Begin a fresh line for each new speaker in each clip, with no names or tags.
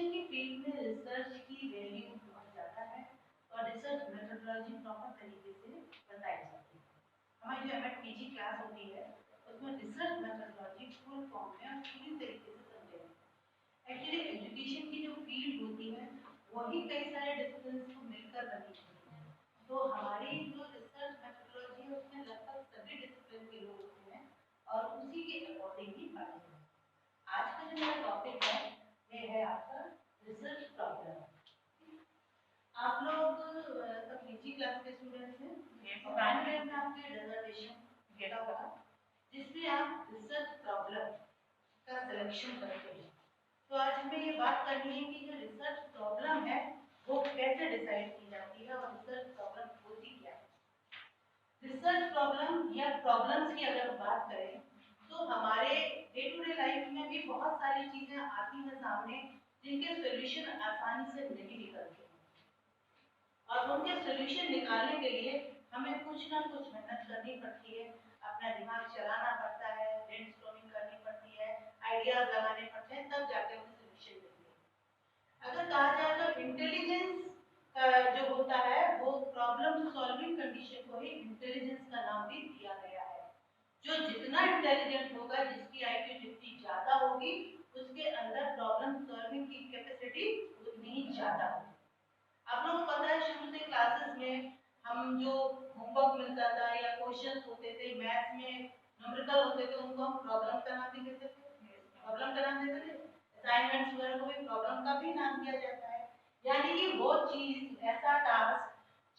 Education की field में research की वैल्यू बहुत ज़्यादा है और रिसर्च मेथोडोलॉजी प्रॉपर तरीके से बताई जाती है। हमारी जो एमएड पीजी क्लास होती है उसमें रिसर्च मेथोडोलॉजी फुल फॉर्म में और पूरी तरीके से समझाई। एक्चुअली एजुकेशन की जो फील्ड होती है वही कई सारे डिसिप्लिन को मिलकर बनी होती है, तो हमारी जो रिसर्च मेथोडोलॉजी है उसमें लगभग सभी डिसिप्लिन के लोग होते हैं और उसी के अकॉर्डिंग ही पढ़ाई है। आज का जो मेरा टॉपिक है ये है आपका रिसर्च प्रॉब्लम। आप लोग सब पीजी क्लास के स्टूडेंट्स हैं और प्राइमरी में आपके रिजर्वेशन गेट होगा जिसमें आप रिसर्च प्रॉब्लम का सिलेक्शन करते हैं। तो आज हमें ये बात करनी है कि जो रिसर्च प्रॉब्लम है वो कैसे डिसाइड की जाती है और रिसर्च प्रॉब्लम होती क्या है। रिसर्च प्रॉब्लम या प्रॉब्लम्स की अगर बात करें तो हमारे डे टू डे लाइफ में भी बहुत सारी चीजें आती हैं सामने जिनके सॉल्यूशन आसानी से नहीं निकलते और उनके सॉल्यूशन निकालने के लिए हमें कुछ ना कुछ मेहनत करनी पड़ती है, अपना दिमाग चलाना पड़ता है, ब्रेनस्टॉर्मिंग करनी पड़ती है, आइडियाज लगाने पड़ते हैं, तब जाके उन्हें सॉल्यूशन मिलते हैं। अगर कहा जाए तो इंटेलिजेंस जो होता है वो प्रॉब्लम सॉल्विंग कंडीशन को ही इंटेलिजेंस का नाम भी दिया गया है। जो जितना इंटेलिजेंट होगा, जिसकी आईक्यू जितनी ज्यादा होगी, उसके अंदर प्रॉब्लम सॉल्विंग की कैपेसिटी उतनी ही ज्यादा होगी। आप लोगों को पता है शुरू से क्लासेस में हम जो होमवर्क मिलता था या क्वेश्चंस होते थे मैथ्स में न्यूमेरिकल होते थे उनको हम प्रॉब्लम का नाम देते थे, प्रॉब्लम का नाम देते थे। असाइनमेंट्स वगैरह को भी प्रॉब्लम का भी नाम दिया जाता है। यानी कि वो चीज ऐसा टास्क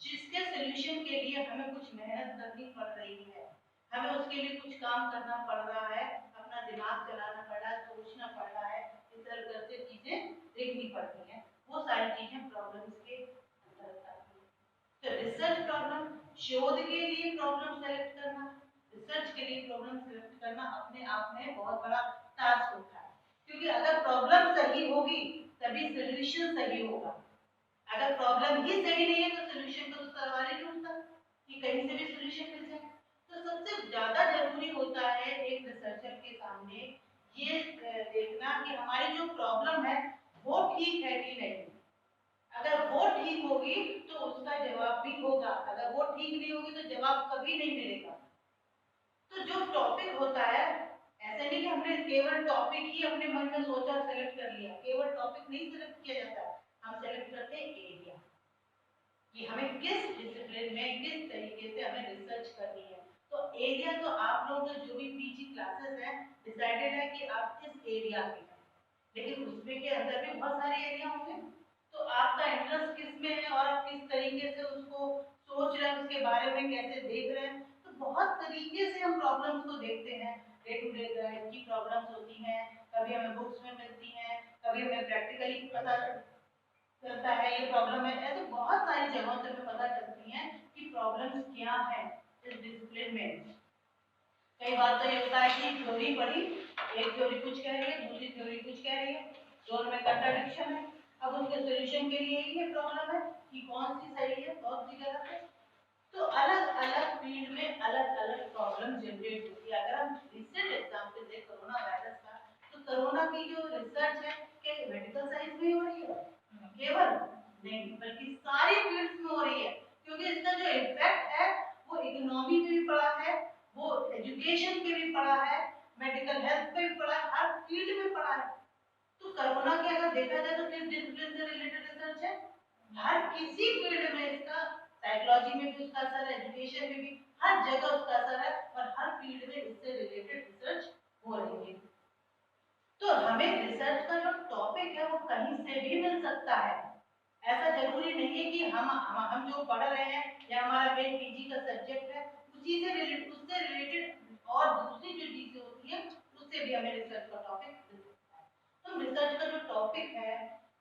जिसके सॉल्यूशन के लिए हमें कुछ मेहनत करनी पड़ रही है, हमें उसके लिए कुछ काम करना पड़ रहा है, अपना दिमाग चलाना पड़ रहा है, सोचना पड़ रहा है, इधर उधर से चीजें देखनी पड़ती हैं, वो सारी चीजें प्रॉब्लम्स के अंतर्गत आती हैं। तो रिसर्च प्रॉब्लम, शोध के लिए प्रॉब्लम सेलेक्ट करना, रिसर्च के लिए प्रॉब्लम सेलेक्ट करना अपने आप में बहुत बड़ा टास्क होता है, क्योंकि अगर प्रॉब्लम सही होगी तभी सॉल्यूशन सही होगा। अगर प्रॉब्लम ही सही नहीं है तो सॉल्यूशन का तो सवाल ही नहीं उठता कि कहीं से भी सॉल्यूशन मिल जाए। तो सबसे ज्यादा जरूरी होता है एक रिसर्चर के सामने ये देखना कि हमारी जो प्रॉब्लम है वो ठीक है कि नहीं। अगर वो ठीक होगी तो उसका जवाब भी होगा, अगर वो ठीक नहीं होगी तो जवाब कभी नहीं मिलेगा। तो जो टॉपिक होता है, ऐसा नहीं कि हमने केवल टॉपिक ही अपने मन में सोचा सेलेक्ट कर लिया, केवल टॉपिक नहीं सेलेक्ट किया जाता, हम सेलेक्ट करते हैं एरिया कि हमें किस डिसिप्लिन में किस तरीके से हमें रिसर्च करनी है। तो एरिया तो आप लोग जो भी पीजी क्लासेस हैं डिसाइडेड है कि आप किस एरिया के हैं, लेकिन उसमें के अंदर भी बहुत सारे एरिया होंगे, तो आपका इंटरेस्ट किस में है और आप किस तरीके से उसको सोच रहे हैं, उसके बारे में कैसे देख रहे हैं। तो बहुत तरीके से हम प्रॉब्लम्स को देखते हैं, डे टू डे लाइफ की प्रॉब्लम्स होती हैं, कभी हमें बुक्स में मिलती हैं, कभी हमें प्रैक्टिकली पता चलता है ये प्रॉब्लम है। ऐसे बहुत सारी जगहों से हमें पता चलती हैं कि प्रॉब्लम्स क्या है इस डिसिप्लिन में। कई बार तो ये होता है कि थ्योरी पढ़ी, एक थ्योरी कुछ कह रही है, दूसरी थ्योरी कुछ कह रही है, दोनों में कंट्राडिक्शन है। अब उसके सॉल्यूशन के लिए ये प्रॉब्लम है कि कौन सी सही है कौन सी गलत है। तो अलग अलग फील्ड में अलग अलग प्रॉब्लम जनरेट होती है। अगर हम रिसेंट एग्जांपल दें कोरोना वायरस का, तो कोरोना की जो रिसर्च है क्या मेडिकल साइंस में हो रही है? केवल नहीं, बल्कि सारी फील्ड्स में हो रही है, क्योंकि इसका जो इफेक्ट है वो इकोनॉमी पे भी पड़ा है, वो एजुकेशन पे भी पड़ा है, मेडिकल हेल्थ पे भी पड़ा है, हर फील्ड में पड़ा है। तो कोरोना के अगर देखा जाए तो किस डिसिप्लिन से रिलेटेड रिसर्च है? हर किसी फील्ड में इसका, साइकोलॉजी में भी उसका असर है, एजुकेशन में भी, हर जगह उसका असर है और हर फील्ड में इससे रिलेटेड रिसर्च हो रही है। तो हमें रिसर्च का जो टॉपिक है वो कहीं से भी मिल सकता है। ऐसा जरूरी नहीं है कि हम जो पढ़ रहे हैं या हमारा मेन पीजी का सब्जेक्ट है उसी से रिलेटेड, उससे रिलेटेड और दूसरी जो चीजें होती है उससे भी हमें रिसर्च का टॉपिक मिल सकता है। तो रिसर्च का जो टॉपिक है,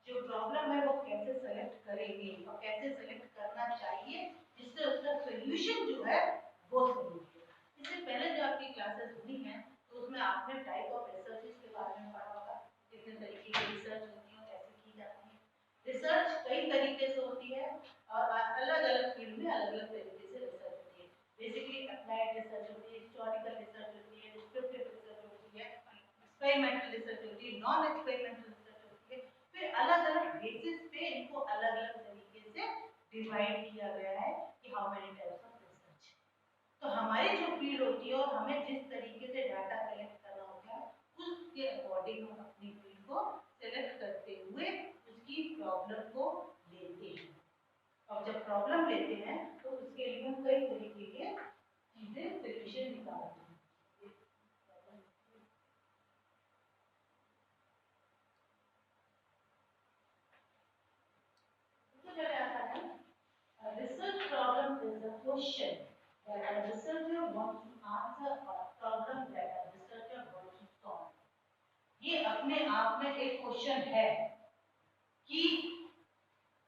जो प्रॉब्लम है, वो कैसे सेलेक्ट करेंगे और कैसे सेलेक्ट करना चाहिए जिससे उसका सॉल्यूशन जो है वो सही हो। इससे पहले जो आपकी क्लासेस हुई हैं तो उसमें आपने टाइप ऑफ रिसर्च के बारे में पढ़ा होगा, कितने तरीके की रिसर्च होती है, कैसे की जाती है। रिसर्च कई तरीके से होती है और अलग अलग फील्ड में अलग अलग तरीके से रिसर्च होती है। बेसिकली अप्लाइड रिसर्च होती है, हिस्टोरिकल रिसर्च होती है, डिस्क्रिप्टिव रिसर्च होती है, एक्सपेरिमेंटल रिसर्च होती है, नॉन एक्सपेरिमेंटल रिसर्च होती है, फिर अलग डिवाइड किया गया है कि how many types of research. तो हमारी जो फील्ड होती है और हमें जिस तरीके से डाटा कलेक्ट करना होता है उसके अकॉर्डिंग हम अपनी फील्ड को सिलेक्ट करते हुए उसकी प्रॉब्लम को लेते हैं। और जब प्रॉब्लम लेते हैं तो उसके लिए हम कई तरीके के चीजें सोल्यूशन निकालते हैं। Research problem is a question that a researcher wants to answer or a problem that a researcher wants to solve. ये अपने आप में एक क्वेश्चन है कि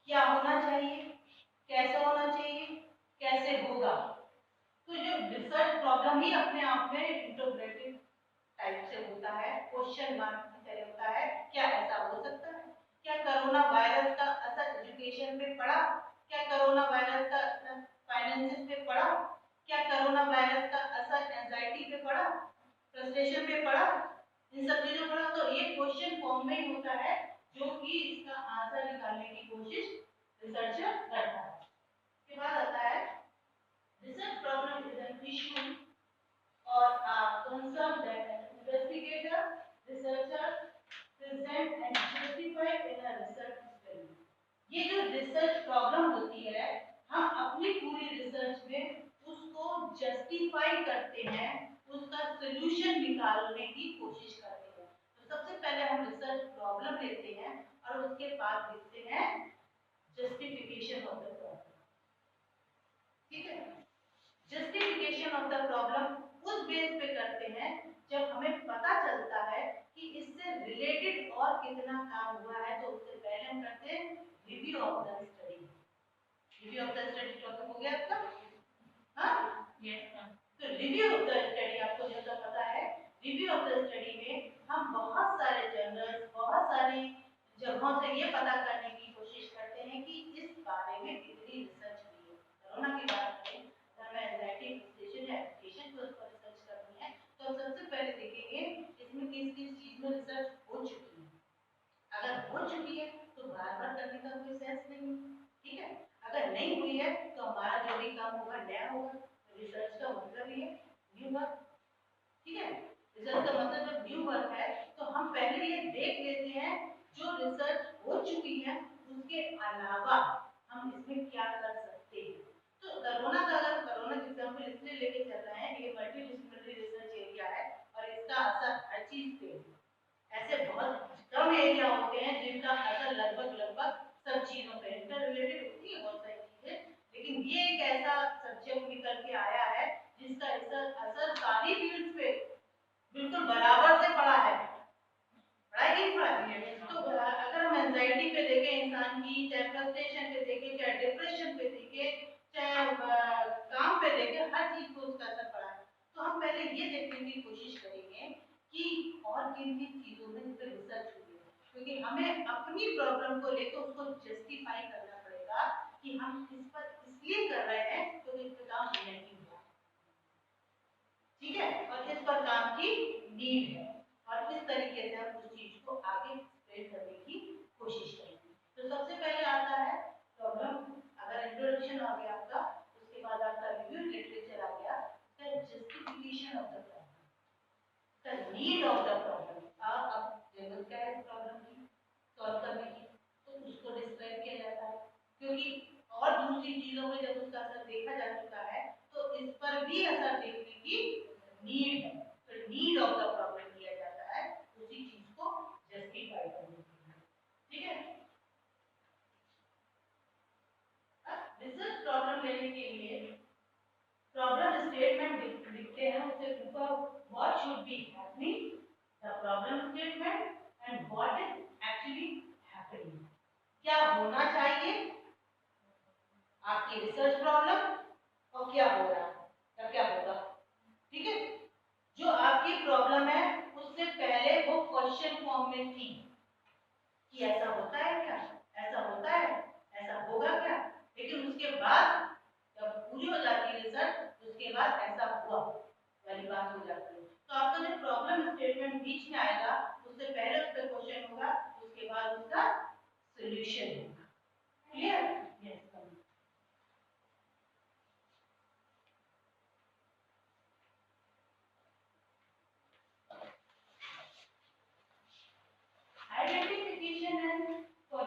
क्या होना चाहिए, कैसे होना चाहिए, कैसे होगा। तो जो रिसर्च प्रॉब्लम ही अपने आप में इंटरोगेटिव टाइप से होता है, क्वेश्चन मार्क की तरह होता है। क्या ऐसा हो सकता है? क्या कोरोना वायरस का असर एजुकेशन पे पड़ा? क्या कोरोना वायरस का असर फाइनेंसेस पे पड़ा? क्या कोरोना वायरस का असर एंजाइटी पे पड़ा, फ्रस्ट्रेशन पे पड़ा? इन सब चीजों पर तो ये क्वेश्चन फॉर्म में ही होता है जो कि इसका आंसर निकालने की कोशिश रिसर्चर करता है। उसके बाद आता है research problem is an issue or concern that an investigator, researcher present and justify in a research study. ये जो रिसर्च प्रॉब्लम होती है हम अपनी पूरी रिसर्च में उसको जस्टिफाई करते हैं, उसका सॉल्यूशन निकालने की कोशिश करते हैं। तो सबसे पहले हम रिसर्च प्रॉब्लम लेते हैं और उसके बाद लिखते हैं जस्टिफिकेशन ऑफ द प्रॉब्लम। ठीक है, जस्टिफिकेशन ऑफ द प्रॉब्लम उस बेस पे करते हैं जब हमें पता चलता है कि इससे रिलेटेड और कितना काम हुआ है। तो उससे पहले हम करते हैं review of the study. Review of the study topic हो गया आपका? हाँ यस। तो रिव्यू ऑफ द स्टडी आपको जैसा पता है, रिव्यू ऑफ द स्टडी में हम बहुत सारे जर्नल्स, बहुत सारी जगहों से ये पता करने की कोशिश करते हैं कि इस बारे में कितनी रिसर्च हुई है। कोरोना की बात करें, अगर मैं एंजाइटी फ्रस्ट्रेशन या एजुकेशन के ऊपर रिसर्च करनी है तो हम सबसे पहले देखेंगे इसमें किस किस चीज में रिसर्च हो चुकी है। अगर हो चुकी है तो बार-बार करने का कोई सेंस नहीं है। ठीक है, अगर नहीं हुई है तो हमारा जो भी काम होगा नया होगा। रिसर्च का मतलब ये न्यू वर्क। ठीक है, रिसर्च का मतलब जब न्यू वर्क है तो हम पहले ये देख लेते हैं जो रिसर्च हो चुकी है उसके अलावा हम इसमें क्या कर सकते हैं। तो कोरोना का अगर कोरोना एग्जांपल इसलिए लेके चल रहे हैं, ये मल्टीडिसिप्लिनरी रिसर्च एरिया है और इसका असर हर चीज पे। ऐसे बहुत कम एरिया होते हैं जिनका असर लगभग सब चीजों पे इंटर रिलेटेड होती है बहुत सारी चीजें, लेकिन ये एक ऐसा सब्जेक्ट निकल के आया है जिसका असर सारी फील्ड्स पे बिल्कुल बराबर से पड़ा है। पढ़ा ही पड़ा है। तो अगर हम एंजाइटी पे देखें इंसान की, चाहे फ्रस्ट्रेशन पे देखें, चाहे डिप्रेशन पे देखें, चाहे काम पे देखें, हर चीज को उसका असर पड़ा है। तो हम पहले ये देखने की कोशिश करेंगे कि और किन किन चीजों में इस पे रिसर्च हुई है, क्योंकि हमें अपनी प्रॉब्लम को लेकर उसको जस्टिफाई करना पड़ेगा कि हम इस पर इसलिए कर रहे हैं क्योंकि इस पे काम नहीं हुआ। ठीक है, और इस पर काम की नीड है और इस तरीके से हम उस चीज को आगे स्प्रेड करने की कोशिश करेंगे। तो सबसे पहले आता है प्रॉब्लम। अगर इंट्रोडक्शन आ गया आपका, उसके बाद आपका रिव्यू लिटरेचर आ गया, फिर justification of the problem, the need of the problem. अब जरूरत क्या है इस प्रॉब्लम की सॉल्व करने की, तो उसको डिस्क्राइब किया जाता है। क्योंकि और दूसरी चीजों में जब उसका असर देखा जा चुका है तो इस पर भी असर देखने की नीड है। तो नीड ऑफ द प्रॉब्लम किया जाता है उसी चीज को जस्टिफाई करने के लिए। ठीक है, अब रिसर्च प्रॉब्लम लेने के लिए प्रॉब्लम स्टेटमेंट लिखते हैं, उससे ऊपर what should be happening, the problem statement and what is actually happening. क्या होना चाहिए आपकी रिसर्च प्रॉब्लम और क्या हो रहा है या क्या होगा। ठीक है, जो आपकी प्रॉब्लम है उससे पहले वो क्वेश्चन फॉर्म में थी कि ऐसा होता है क्या, ऐसा होता है, ऐसा होगा क्या, लेकिन उसके बाद जब पूरी हो जाती है रिसर्च उसके बाद ऐसा हुआ वाली बात हो जाती है। तो आपका जो प्रॉब्लम स्टेटमेंट बीच में आएगा उससे पहले उस पर क्वेश्चन होगा, उसके बाद उसका सॉल्यूशन होगा। Clear? Yes.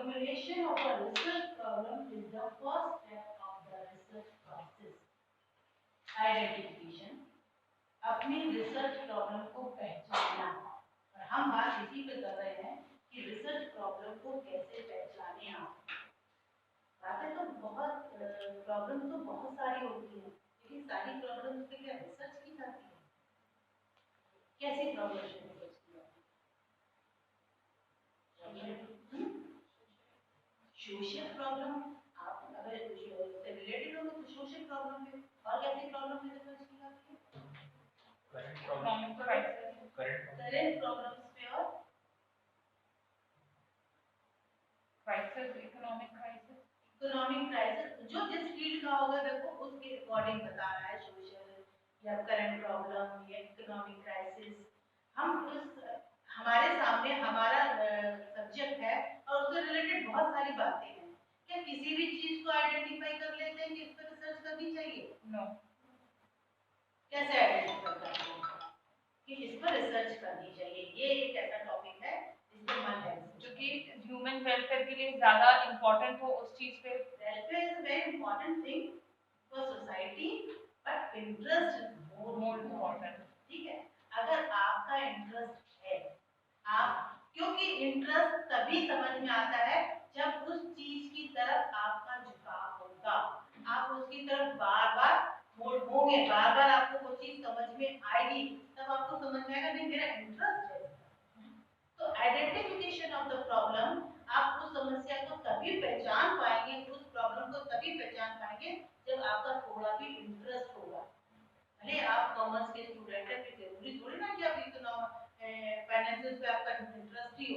formulation of a research problem is the first step of the research process. Identification, अपनी रिसर्च प्रॉब्लम को पहचानना, और हम बात इसी पे कर रहे हैं कि रिसर्च प्रॉब्लम को कैसे पहचाने आप। बातें तो बहुत प्रॉब्लम तो बहुत सारी होती हैं, लेकिन सारी प्रॉब्लम पे क्या रिसर्च की जाती है? कैसी प्रॉब्लम पे रिसर्च की जाती है? सोशल प्रॉब्लम, आप अगर उससे रिलेटेड हो तो सोशल प्रॉब्लम पे, और कैसी प्रॉब्लम पे रिसर्च की जाती है? करंट प्रॉब्लम्स पे और क्राइसिस, इकोनॉमिक क्राइसिस जो जिस फील्ड का होगा देखो उसके अकॉर्डिंग बता रहा है, सोशल या करंट प्रॉब्लम या इकोनॉमिक क्राइसिस। हम उस हमारे सामने हमारा सब्जेक्ट है और उससे रिलेटेड बहुत सारी बातें हैं, क्या किसी भी चीज को आइडेंटिफाई कर लेते हैं कि इस पर रिसर्च करनी चाहिए? नो। कैसे आइडेंटिफाई करते हैं कि इस पर रिसर्च करनी चाहिए? ये एक ऐसा टॉपिक है जिसको मन है, जो कि ह्यूमन वेलफेयर के लिए ज्यादा इंपॉर्टेंट हो उस चीज पे। Welfare is a very important thing for society, but interest is more important. ठीक है, अगर आपका इंटरेस्ट है, आप, क्योंकि इंटरेस्ट तभी समझ में आता है जब उस चीज की तरफ आपका झुकाव होगा, आप उसकी तरफ बार बार होंगे, बार बार आपको वो चीज समझ में आएगी, तब आपको समझ में आएगा नहीं मेरा इंटरेस्ट है। तो आइडेंटिफिकेशन ऑफ द प्रॉब्लम, आप उस समस्या को तभी पहचान पाएंगे, उस प्रॉब्लम को तभी पहचान पाएंगे जब आपका थोड़ा भी इंटरेस्ट होगा। भले आप कॉमर्स के स्टूडेंट हैं, फिर जरूरी थोड़ी ना कि आप फाइनेंस पे आपका इंटरेस्ट ही हो,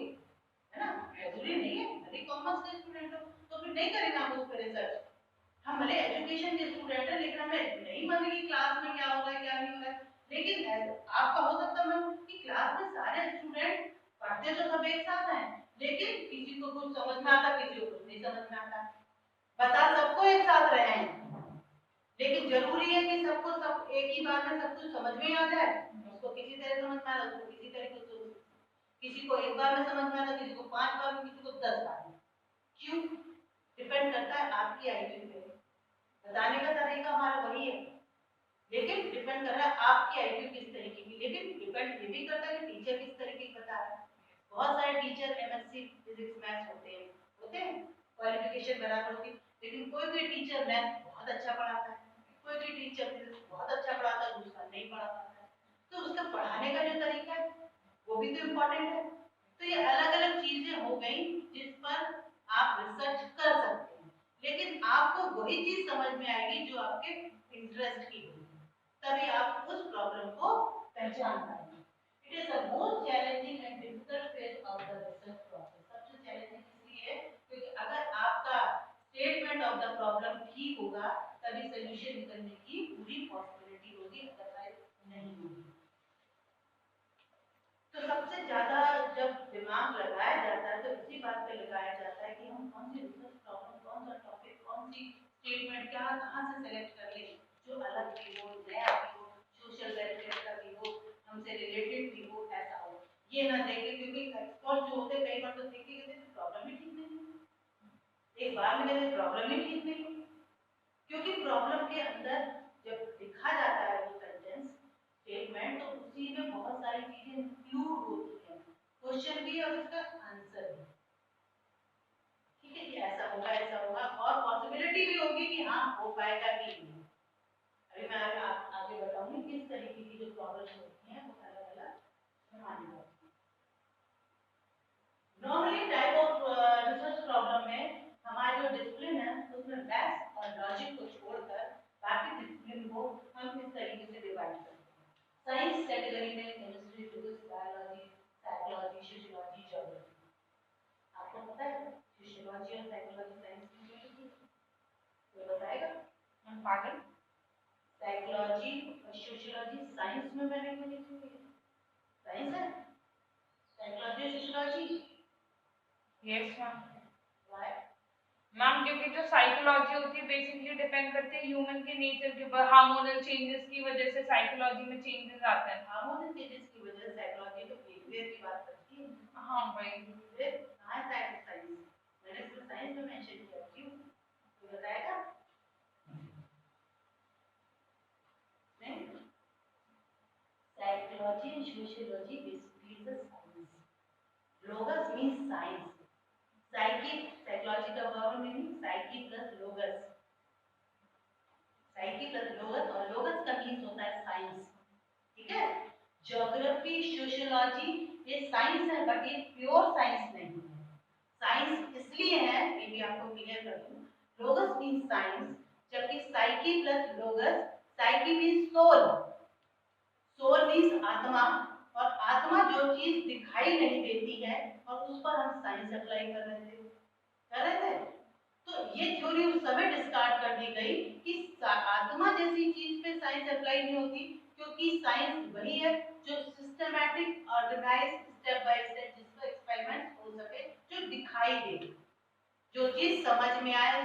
है ना, जरूरी नहीं है। यदि कॉमर्स के स्टूडेंट हो तो फिर नहीं करेंगे आप उस पर रिसर्च। हम भले एजुकेशन के स्टूडेंट हैं, लेकिन हमें नहीं मन की क्लास में क्या हो रहा है क्या नहीं हो रहा है, लेकिन आपका हो सकता मन कि क्लास में सारे स्टूडेंट पढ़ते तो सब एक साथ हैं, लेकिन किसी को कुछ समझ में आता, किसी को कुछ नहीं समझ में आता। बता सबको एक साथ रहे हैं, लेकिन जरूरी है कि सबको सब एक ही बार में सब कुछ समझ में आ जाए। उसको किसी तरह समझ में आ रहा, उसको किसी तरह किसी को एक बार में समझ में आता, किसी को 5 बार में, किसी को 10 बार में। क्यों? डिपेंड करता है आपकी आईक्यू पे। बताने का तरीका हमारा वही है, लेकिन डिपेंड कर रहा है आपकी आईक्यू किस तरीके की। लेकिन डिपेंड ये भी करता है कि टीचर किस तरीके की बता रहा है। बहुत सारे टीचर एमएससी फिजिक्स मैथ्स होते हैं क्वालिफिकेशन बराबर होती, लेकिन कोई भी टीचर मैथ्स बहुत अच्छा पढ़ाता है, कोई भी टीचर फिजिक्स बहुत अच्छा पढ़ाता है, दूसरा नहीं पढ़ा पाता है। तो उसका पढ़ाने का जो तरीका है वो भी तो इम्पोर्टेंट है। तो ये अलग अलग चीजें हो गई जिस पर आप रिसर्च कर सकते हैं, लेकिन आपको वही चीज समझ में आएगी जो आपके इंटरेस्ट की होगी, तभी आप उस प्रॉब्लम को पहचान पाएंगे। It is the most challenging and difficult phase of the research process. सबसे चैलेंजिंग इसलिए है क्योंकि अगर आपका स्टेटमेंट ऑफ द प्रॉब्लम ठीक होगा तभी सॉल्यूशन निकलने की पूरी पॉसिबिलिटी होगी, अदरवाइज नहीं होगी। तो सबसे ज्यादा जब दिमाग लगाया जाता है तो इसी बात पे लगाया जाता है कि हम कौन सी रिसर्च प्रॉब्लम, कौन सा टॉपिक, कौन सी स्टेटमेंट क्या कहाँ से सेलेक्ट कर ले जो अलग भी हो, नया भी हो, सोशल वेलफेयर का भी हो, हमसे रिलेटेड भी हो, ऐसा हो। ये ना देखे, क्योंकि एक्सपर्ट जो होते कई बार तो देखेंगे तो प्रॉब्लम ही ठीक नहीं, एक बार में कहते प्रॉब्लम ही ठीक नहीं, क्योंकि प्रॉब्लम के अंदर जब लिखा जाता है वो सेंटेंस स्टेटमेंट तो उसी में बहुत सारी चीजें इंक्लूड होती हैं, क्वेश्चन भी और उसका आंसर भी। ठीक है, कि ऐसा होगा और पॉसिबिलिटी भी होगी कि हाँ हो पाएगा कि नहीं। अभी मैं आगे बताऊंगी किस तरीके की जो प्रॉब्लम्स होती हैं वो अलग अलग मानी जाती हैं। Normally type of research problem में हमारा जो डिसिप्लिन है उसमें मैथ्स और लॉजिक को छोड़कर बाकी डिसिप्लिन को हम इस तरीके से डिवाइड करते हैं। साइंस कैटेगरी में chemistry, physics, biology, psychology, sociology, geography. आपको पता है सोशियोलॉजी और साइकोलॉजी साइंस की है? कोई बताएगा? हम पागल? साइकोलॉजी और सोशियोलॉजी साइंस में मैंने क्यों लिखी है? साइंस है साइकोलॉजी और sociology. Yes ma'am. Why? Ma'am क्योंकि जो साइकोलॉजी होती है बेसिकली डिपेंड करती है ह्यूमन के नेचर के ऊपर, हार्मोनल चेंजेस की वजह से साइकोलॉजी में चेंजेस आते हैं। हार्मोनल चेंजेस की वजह से साइकोलॉजी तो बिहेवियर की बात करती है। हाँ भाई, फिर कहां साइंस? मैंने sociology basically is a science. Logos means science. Psyche, psychology का verb meaning psyche plus logos. Psyche plus logos और logos का means होता है science. ठीक है? Geography, sociology ये science है but ये pure science नहीं है. Science इसलिए है ये भी आपको क्लियर कर दूं. Logos means science जबकि psyche plus logos, psyche means soul. Soul means आत्मा और आत्मा जो चीज दिखाई नहीं देती है और उस पर हम साइंस अप्लाई कर रहे थे तो ये थ्योरी उस समय डिस्कार्ड कर दी गई कि आत्मा जैसी चीज पे साइंस अप्लाई नहीं होती क्योंकि साइंस वही है जो systematic organise step by step जिसको एक्सपेरिमेंट हो सके जो दिखाई दे जो चीज समझ में आए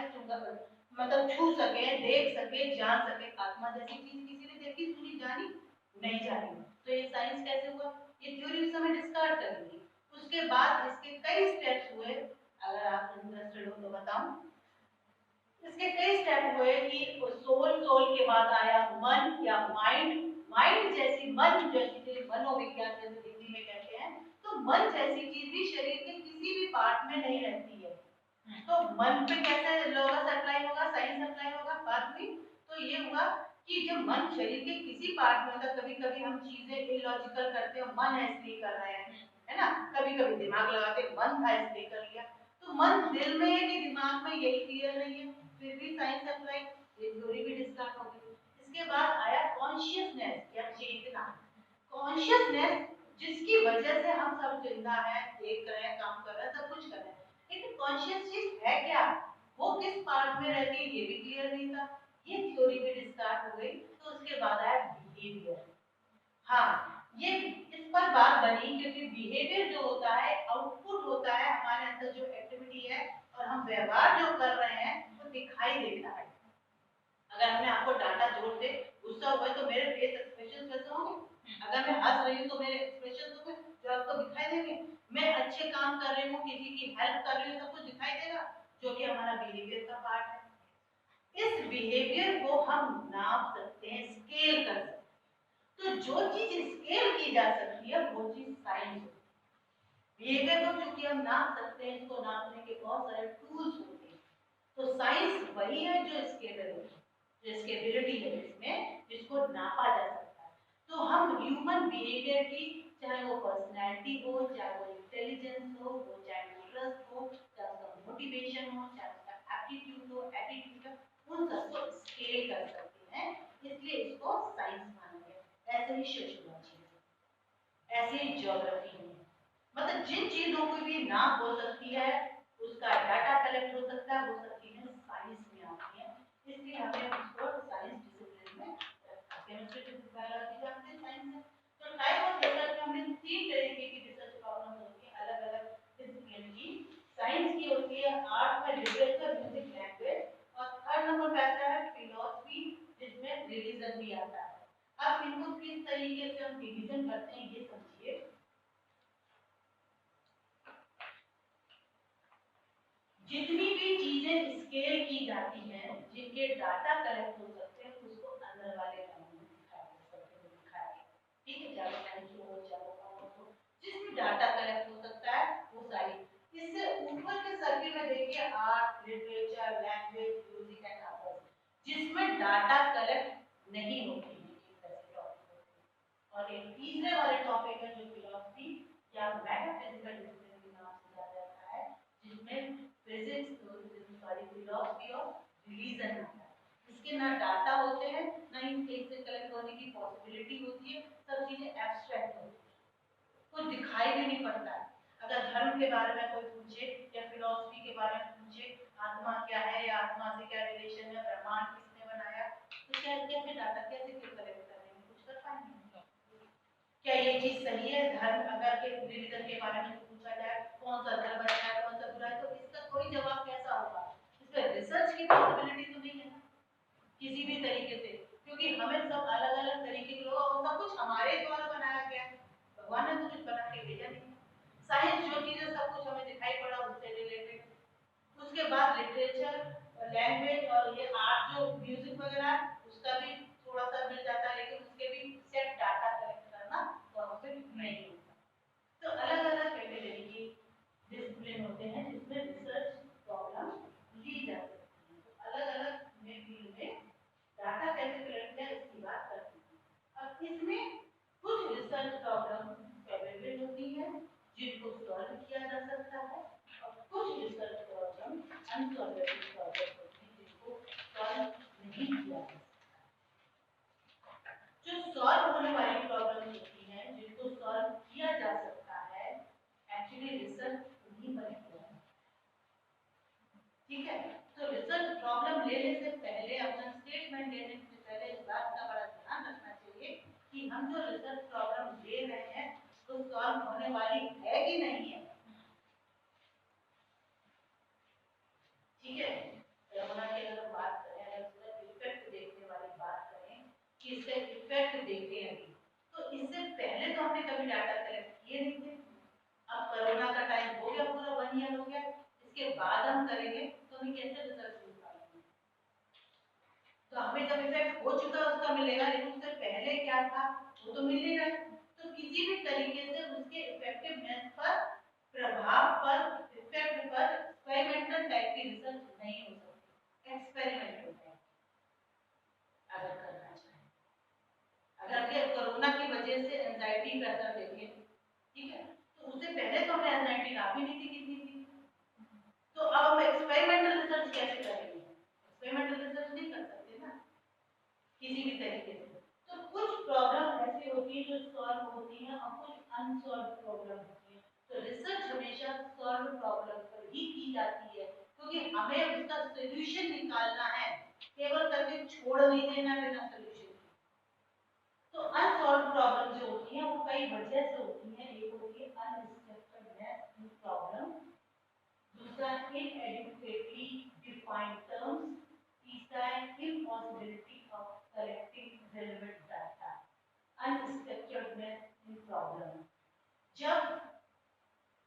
मतलब छू सके देख सके जान सके आत्मा जैसी चीज किसी ने देखी सुनी जानी नहीं जानी तो ये साइंस कैसे हुआ ये थ्योरी उस समय डिस्कार्ड कर दी उसके बाद इसके कई स्टेप्स हुए अगर आप इंटरेस्टेड हो तो बताऊं इसके कई स्टेप हुए कि सोल के बाद आया मन या माइंड जैसी मन जैसी मनोविज्ञान जैसे हिंदी में कहते हैं तो मन जैसी चीज भी शरीर के किसी भी पार्ट में नहीं रहती है तो मन पे कैसे लॉस अप्लाई होगा साइंस अप्लाई होगा बात हुई तो ये हुआ कि जब मन शरीर के किसी पार्ट में होता कभी-कभी हम चीजें इलॉजिकल करते हैं मन है इसलिए कर रहे हैं है ना कभी-कभी दिमाग लगाते मन था इसलिए कर लिया तो मन दिल में है कि दिमाग में यही क्लियर नहीं है फिर भी साइंस अप्लाई ये थ्योरी भी डिस्कस हो गई इसके बाद आया कॉन्शियसनेस या चेतना कॉन्शियसनेस जिसकी वजह से हम सब जिंदा हैं देख रहे हैं काम कर रहे हैं सब कुछ कर रहे हैं लेकिन कॉन्शियस चीज है क्या वो किस पार्ट में रहती है ये भी क्लियर नहीं था ये थ्योरी भी डिस्कस हो गई तो उसके बाद आया बिहेवियर हाँ ये इस पर बात बनी क्योंकि बिहेवियर जो होता है आउटपुट होता है हमारे अंदर जो एक्टिविटी है और हम व्यवहार जो कर रहे हैं वो दिखाई देता है अगर हमने आपको डाटा जोड़ दे गुस्सा हुआ तो मेरे फेस एक्सप्रेशन कैसे होंगे अगर मैं हंस रही हूं तो मेरे एक्सप्रेशन होंगे जो आपको दिखाई देंगे मैं अच्छे काम कर रही हूं किसी की हेल्प कर रही हूं सब कुछ दिखाई देगा जो कि हमारा बिहेवियर का पार्ट है इस बिहेवियर को हम नाप सकते हैं स्केल कर सकते हैं तो जो चीज स्केल की जा सकती है वो चीज साइंस होती है बिहेवियर को चूंकि हम नाप सकते हैं इसको नापने के बहुत सारे टूल्स होते हैं तो साइंस वही है जो स्केलेबल है जो स्केलेबिलिटी है इसमें जिसको नापा जा सकता है तो हम ह्यूमन बिहेवियर की चाहे वो पर्सनैलिटी हो चाहे वो इंटेलिजेंस हो वो चाहे इंटरेस्ट हो चाहे उसका मोटिवेशन हो चाहे उसका एप्टीट्यूड हो एटीट्यूड हो उन सबको स्केल कर सकते हैं इसलिए इसको साइंस माना गया ऐसे ही सोशियोलॉजी ऐसे ही ज्योग्राफी है मतलब जिन चीजों को भी नाम हो सकती है उसका डाटा कलेक्ट हो सकता है वो सब चीजें साइंस में आती है इसलिए हमें उसको साइंस डिसिप्लिन में रखा केमिस्ट्री फिजिक्स बायोलॉजी जानते हैं साइंस है तो टाइप ऑफ रिसर्च में हमने तीन तरीके की रिसर्च प्रॉब्लम्स होती है अलग-अलग डिसिप्लिन की साइंस की होती है आर्ट में लिटरेचर म्यूजिक लैंग्वेज और थर्ड नंबर पे आता है फिलॉसफी जिसमें रिलीजन भी आता है अब इनको किस तरीके से हम डिवीजन करते हैं ये समझिए जितनी भी चीजें स्केल की जाती हैं जिनके डाटा कलेक्ट हो सकते हैं उसको अंदर वाले राउंड में दिखाया ठीक है चाहे साइंस हो चाहे कॉमर्स हो जिसमें डाटा कलेक्ट हो सकता है वो सारी इससे ऊपर के सर्किल में देखिए art literature language music and others जिसमें डाटा कलेक्ट नहीं होती है और एक तीसरे वाले टॉपिक है जो फिलॉसफी या मेटाफिजिकल डिसिप्लिन के नाम से जाना जाता है जिसमें फिजिक्स सॉरी फिलॉसफी और रिलीजन आता है इसके ना डाटा होते हैं ना इनके से कलेक्ट होने की पॉसिबिलिटी होती है सब चीजें एब्स्ट्रैक्ट होती है कुछ दिखाई भी नहीं पड़ता है अगर धर्म के बारे में कोई पूछे या फिलॉसफी के बारे में पूछे आत्मा क्या है या आत्मा से क्या रिलेशन है ब्रह्मांड किसने बनाया तो कैसे डाटा कैसे कलेक्ट करेंगे कुछ कर पाएंगे क्या ये चीज सही है धर्म अगर के रिलीजन के बारे में पूछा जाए कौन सा धर्म अच्छा है कौन सा बुरा है तो इसका कोई जवाब कैसा होगा इस पर रिसर्च की पॉसिबिलिटी तो नहीं है ना किसी भी तरीके से क्योंकि हमें सब अलग-अलग तरीके के लोग और सब कुछ हमारे द्वारा बनाया गया है भगवान ने तो कुछ बना के भेजा नहीं साइंस जो चीजें सब कुछ हमें दिखाई पड़ा उससे रिलेटेड उसके बाद लिटरेचर लैंग्वेज और ये आर्ट जो म्यूजिक वगैरह उसका भी थोड़ा सा मिल जाता है लेकिन उसके भी सेट डाटा कलेक्ट करना पॉसिबल नहीं अनसॉल्वेबल प्रॉब्लम होती है जिनको सॉल्व नहीं किया जा सकता। जो सॉल्व होने वाली प्रॉब्लम होती है जिनको सॉल्व किया जा सकता है, एक्चुअली रिसर्च उन्हीं पर किया है। ठीक है, तो रिसर्च प्रॉब्लम लेने से पहले, अपना स्टेटमेंट देने से पहले इस बात का बड़ा ध्यान रखना चाहिए कि हम जो रिसर्च प्रॉब्लम ले रहे हैं तो सॉल्व होने वाली है कि नहीं है। ठीक है, कोरोना की अगर बात करें, अगर इसका इफेक्ट देखने वाली बात करें कि इसका इफेक्ट देखें अभी, तो इससे पहले तो हमने कभी डाटा कलेक्ट किए नहीं थे। अब कोरोना का टाइम हो गया, पूरा 1 ईयर हो गया, इसके बाद हम करेंगे तो हमें कैसे रिजल्ट मिल पाएंगे। तो हमें जब इफेक्ट हो चुका उसका मिलेगा, लेकिन उससे पहले क्या था वो तो मिल नहीं रहा। तो किसी भी तरीके से उसके इफेक्टिवनेस पर, प्रभाव पर, इफेक्ट पर एक्सपेरिमेंटल टाइप की रिसर्च नहीं हो सकती। एक्सपेरिमेंट होता है अगर करना चाहे। अगर के कोरोना की वजह से एंजाइटी का असर देखें, ठीक है, तो उससे पहले तो हमें एंजाइटी ना भी नहीं थी कितनी थी। तो अब हम एक्सपेरिमेंटल रिसर्च कैसे करेंगे? एक्सपेरिमेंटल रिसर्च नहीं कर सकते ना किसी भी तरीके से। तो कुछ प्रॉब्लम ऐसी होती है जो सॉल्व होती है और कुछ अनसॉल्व प्रॉब्लम होती है। तो रिसर्च हमेशा सॉल्व प्रॉब्लम पर ही की जाती है, क्योंकि हमें उसका सॉल्यूशन निकालना है, केवल करके छोड़ नहीं देना बिना सॉल्यूशन। तो अनसॉल्व प्रॉब्लम जो होती है वो कई वजह से होती है। एक होती है अनस्ट्रक्चर्डनेस इन प्रॉब्लम, दूसरा inadequately defined terms, तीसरा है impossibility of collecting relevant data. Unstructuredness in problem, जब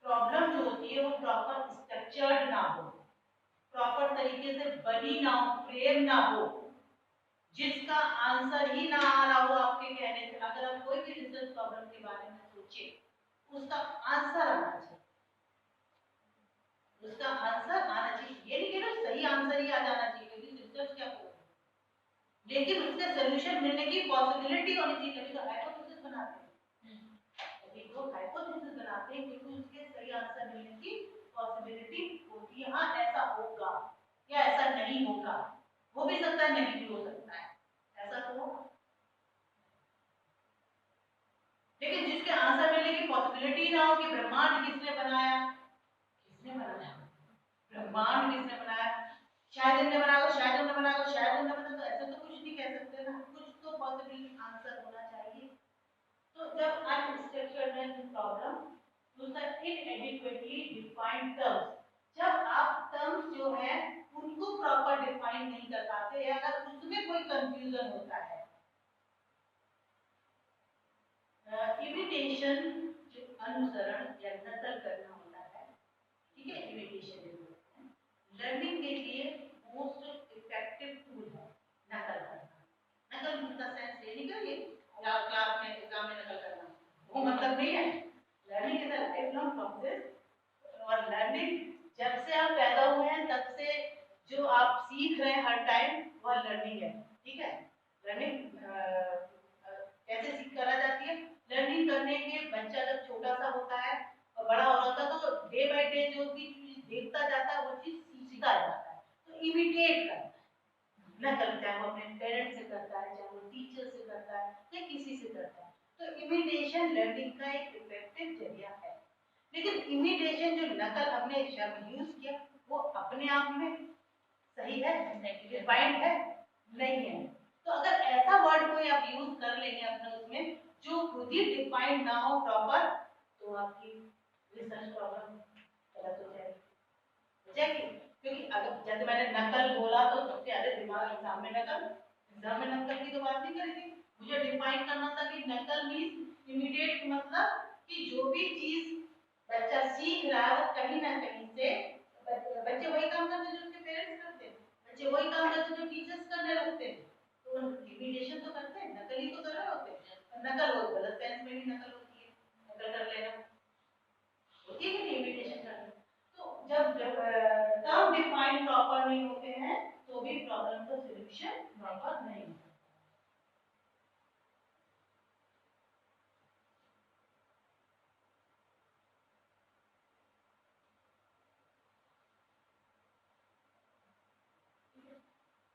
प्रॉब्लम जो होती है वो प्रॉपर स्ट्रक्चर्ड ना हो, प्रॉपर तरीके से बनी ना हो, फ्रेम ना हो, जिसका आंसर ही ना आ रहा हो आपके कहने से। अगर आप कोई भी रिसर्च प्रॉब्लम के बारे में सोचे, उसका आंसर आना चाहिए, उसका आंसर आना चाहिए। ये नहीं कि ना सही आंसर ही आ जाना चाहिए, क्योंकि रिसर्च क्या हो, लेकिन उसके सॉल्यूशन मिलने की पॉसिबिलिटी होनी चाहिए। कभी तो हाइपोथेसिस बनाते हैं, कभी तो हाइपोथेसिस बनाते हैं क्योंकि उसके सही आंसर मिलने की पॉसिबिलिटी होती है। हाँ, ऐसा होगा या ऐसा नहीं होगा, हो भी सकता है, नहीं भी हो सकता है, ऐसा तो होगा। लेकिन जिसके आंसर मिलने की पॉसिबिलिटी ना हो कि ब्रह्मांड किसने बनाया, किसने बनाया, ब्रह्मांड किसने बनाया, शायद इनने बनाया, शायद उन्होंने बनाया, शायद उन्होंने बनाया, तो ऐसा तो कुछ नहीं कह सकते ना, कुछ तो पॉसिबल आंसर होना चाहिए। तो जब अनस्ट्रक्चर्डनेस प्रॉब्लम, दूसरा inadequately defined terms, जब आप टर्म्स जो है उनको प्रॉपर डिफाइन नहीं कर पाते या अगर उसमें कोई कंफ्यूजन होता है। इमिटेशन जो अनुसरण या नकल करना होता है, ठीक है, इमिटेशन लर्निंग के लिए मोस्ट इफेक्टिव टूल है नकल करना। नकल का सेंस ये नहीं करिए क्लास में एग्जाम में नकल करना, वो मतलब नहीं है। Learning is a life long process, और लर्निंग जब से आप पैदा हुए हैं तब से जो आप सीख रहे हैं हर टाइम, वह लर्निंग है। ठीक है, लर्निंग कैसे सीख करा जाती है? लर्निंग करने के बच्चा जब छोटा सा होता है और बड़ा हो जाता है तो डे बाय डे जो भी चीज देखता जाता है वो चीज सीखता जाता है। तो इमिटेट करता है, नकल, चाहे वो अपने पेरेंट्स से करता है, चाहे वो टीचर से करता है या किसी से करता है। तो इमिटेशन लर्निंग का एक इफेक्टिव जरिया है। लेकिन इमिटेशन जो नकल हमने शब्द यूज किया वो अपने आप में सही है, डिफाइंड है, नहीं है। तो अगर ऐसा वर्ड कोई आप यूज कर लेंगे अपने उसमें जो खुद ही डिफाइंड ना हो प्रॉपर, तो आपकी रिसर्च प्रॉब्लम गलत हो जाएगी। क्योंकि अगर जैसे मैंने नकल बोला तो सबसे पहले दिमाग एग्जाम में नकल की तो बात नहीं करेंगे। मुझे डिफाइन करना था कि नकल मींस इमीडिएट, मतलब कि जो भी चीज बच्चा सीख रहा है वो कहीं ना कहीं से, बच्चे वही काम करते हैं जो उसके पेरेंट्स करते हैं, बच्चे वही काम करते हैं जो टीचर्स करने लगते हैं, तो इमिटेशन तो करते हैं, नकल ही तो कर रहे होते हैं। नकल वो गलत सेंस में भी नकल होती है, नकल कर लेना होती है कि इमिटेशन करना। तो जब टर्म डिफाइन प्रॉपर नहीं होते हैं तो भी प्रॉब्लम का सॉल्यूशन प्रॉपर नहीं होता।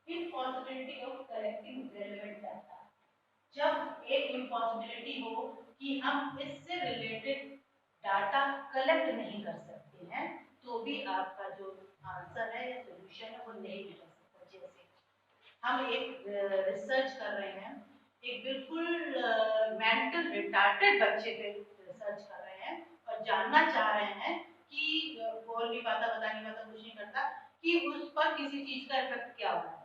Impossibility of collecting relevant data, जब एक इम्पॉसिबिलिटी हो कि हम इससे रिलेटेड डाटा कलेक्ट नहीं कर सकते हैं, तो भी आपका जो आंसर है या सोल्यूशन है वो नहीं मिल सकता। जैसे हम एक रिसर्च कर रहे हैं, एक बिल्कुल मेंटल रिटार्टेड बच्चे पे रिसर्च कर रहे हैं और जानना चाह रहे हैं कि बोल नहीं पाता, बता नहीं पाता, कुछ नहीं करता, कि उस पर किसी चीज का इफेक्ट क्या होता है।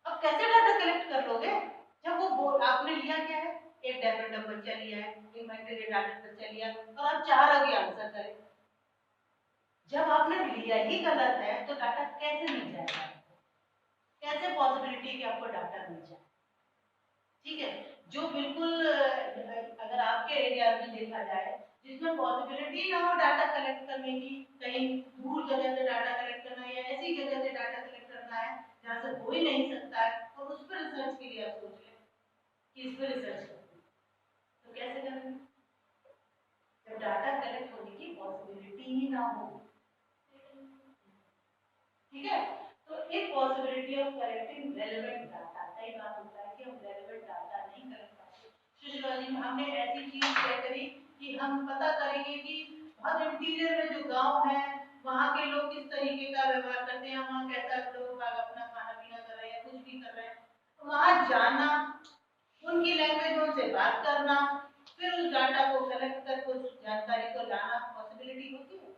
अब कैसे डाटा कलेक्ट कर लोगे जब वो बोल, आपने लिया क्या है, एक डेफिनेट बच्चा लिया है, एक मेंटल रिटार्टेड बच्चा लिया और आप चाह रहे हो कि आंसर करें। जब आपने लिया ही गलत है तो डाटा कैसे मिल जाएगा? कैसे पॉसिबिलिटी कि आपको डाटा मिल जाए? ठीक है, जो बिल्कुल अगर आपके एरिया में देखा जाए जिसमें पॉसिबिलिटी ना हो डाटा कलेक्ट करने की, कहीं दूर जगह से डाटा कलेक्ट करना है या ऐसी जगह से डाटा कलेक्ट करना है जहाँ से हो ही नहीं सकता है, और उस पर रिसर्च के लिए आप सोच लें कि इस पर रिसर्च करें, तो कैसे करेंगे जब डाटा कलेक्ट होने की पॉसिबिलिटी ही ना हो? ठीक है, तो एक possibility of collecting relevant data, कई बार होता है कि हम रेलेवेंट डाटा नहीं कलेक्ट करते। सोशियोलॉजी में हमने ऐसी चीज तय करी कि हम पता करेंगे कि बहुत इंटीरियर में जो गांव है वहाँ के लोग किस तरीके का व्यवहार करते हैं, वहाँ कैसा लोग अपना खाना पीना कर रहे हैं, कुछ भी कर रहे हैं, तो वहाँ जाना, उनकी लैंग्वेज में उनसे बात करना, फिर उस डाटा को कलेक्ट कर उस जानकारी को लाना पॉसिबिलिटी होती है?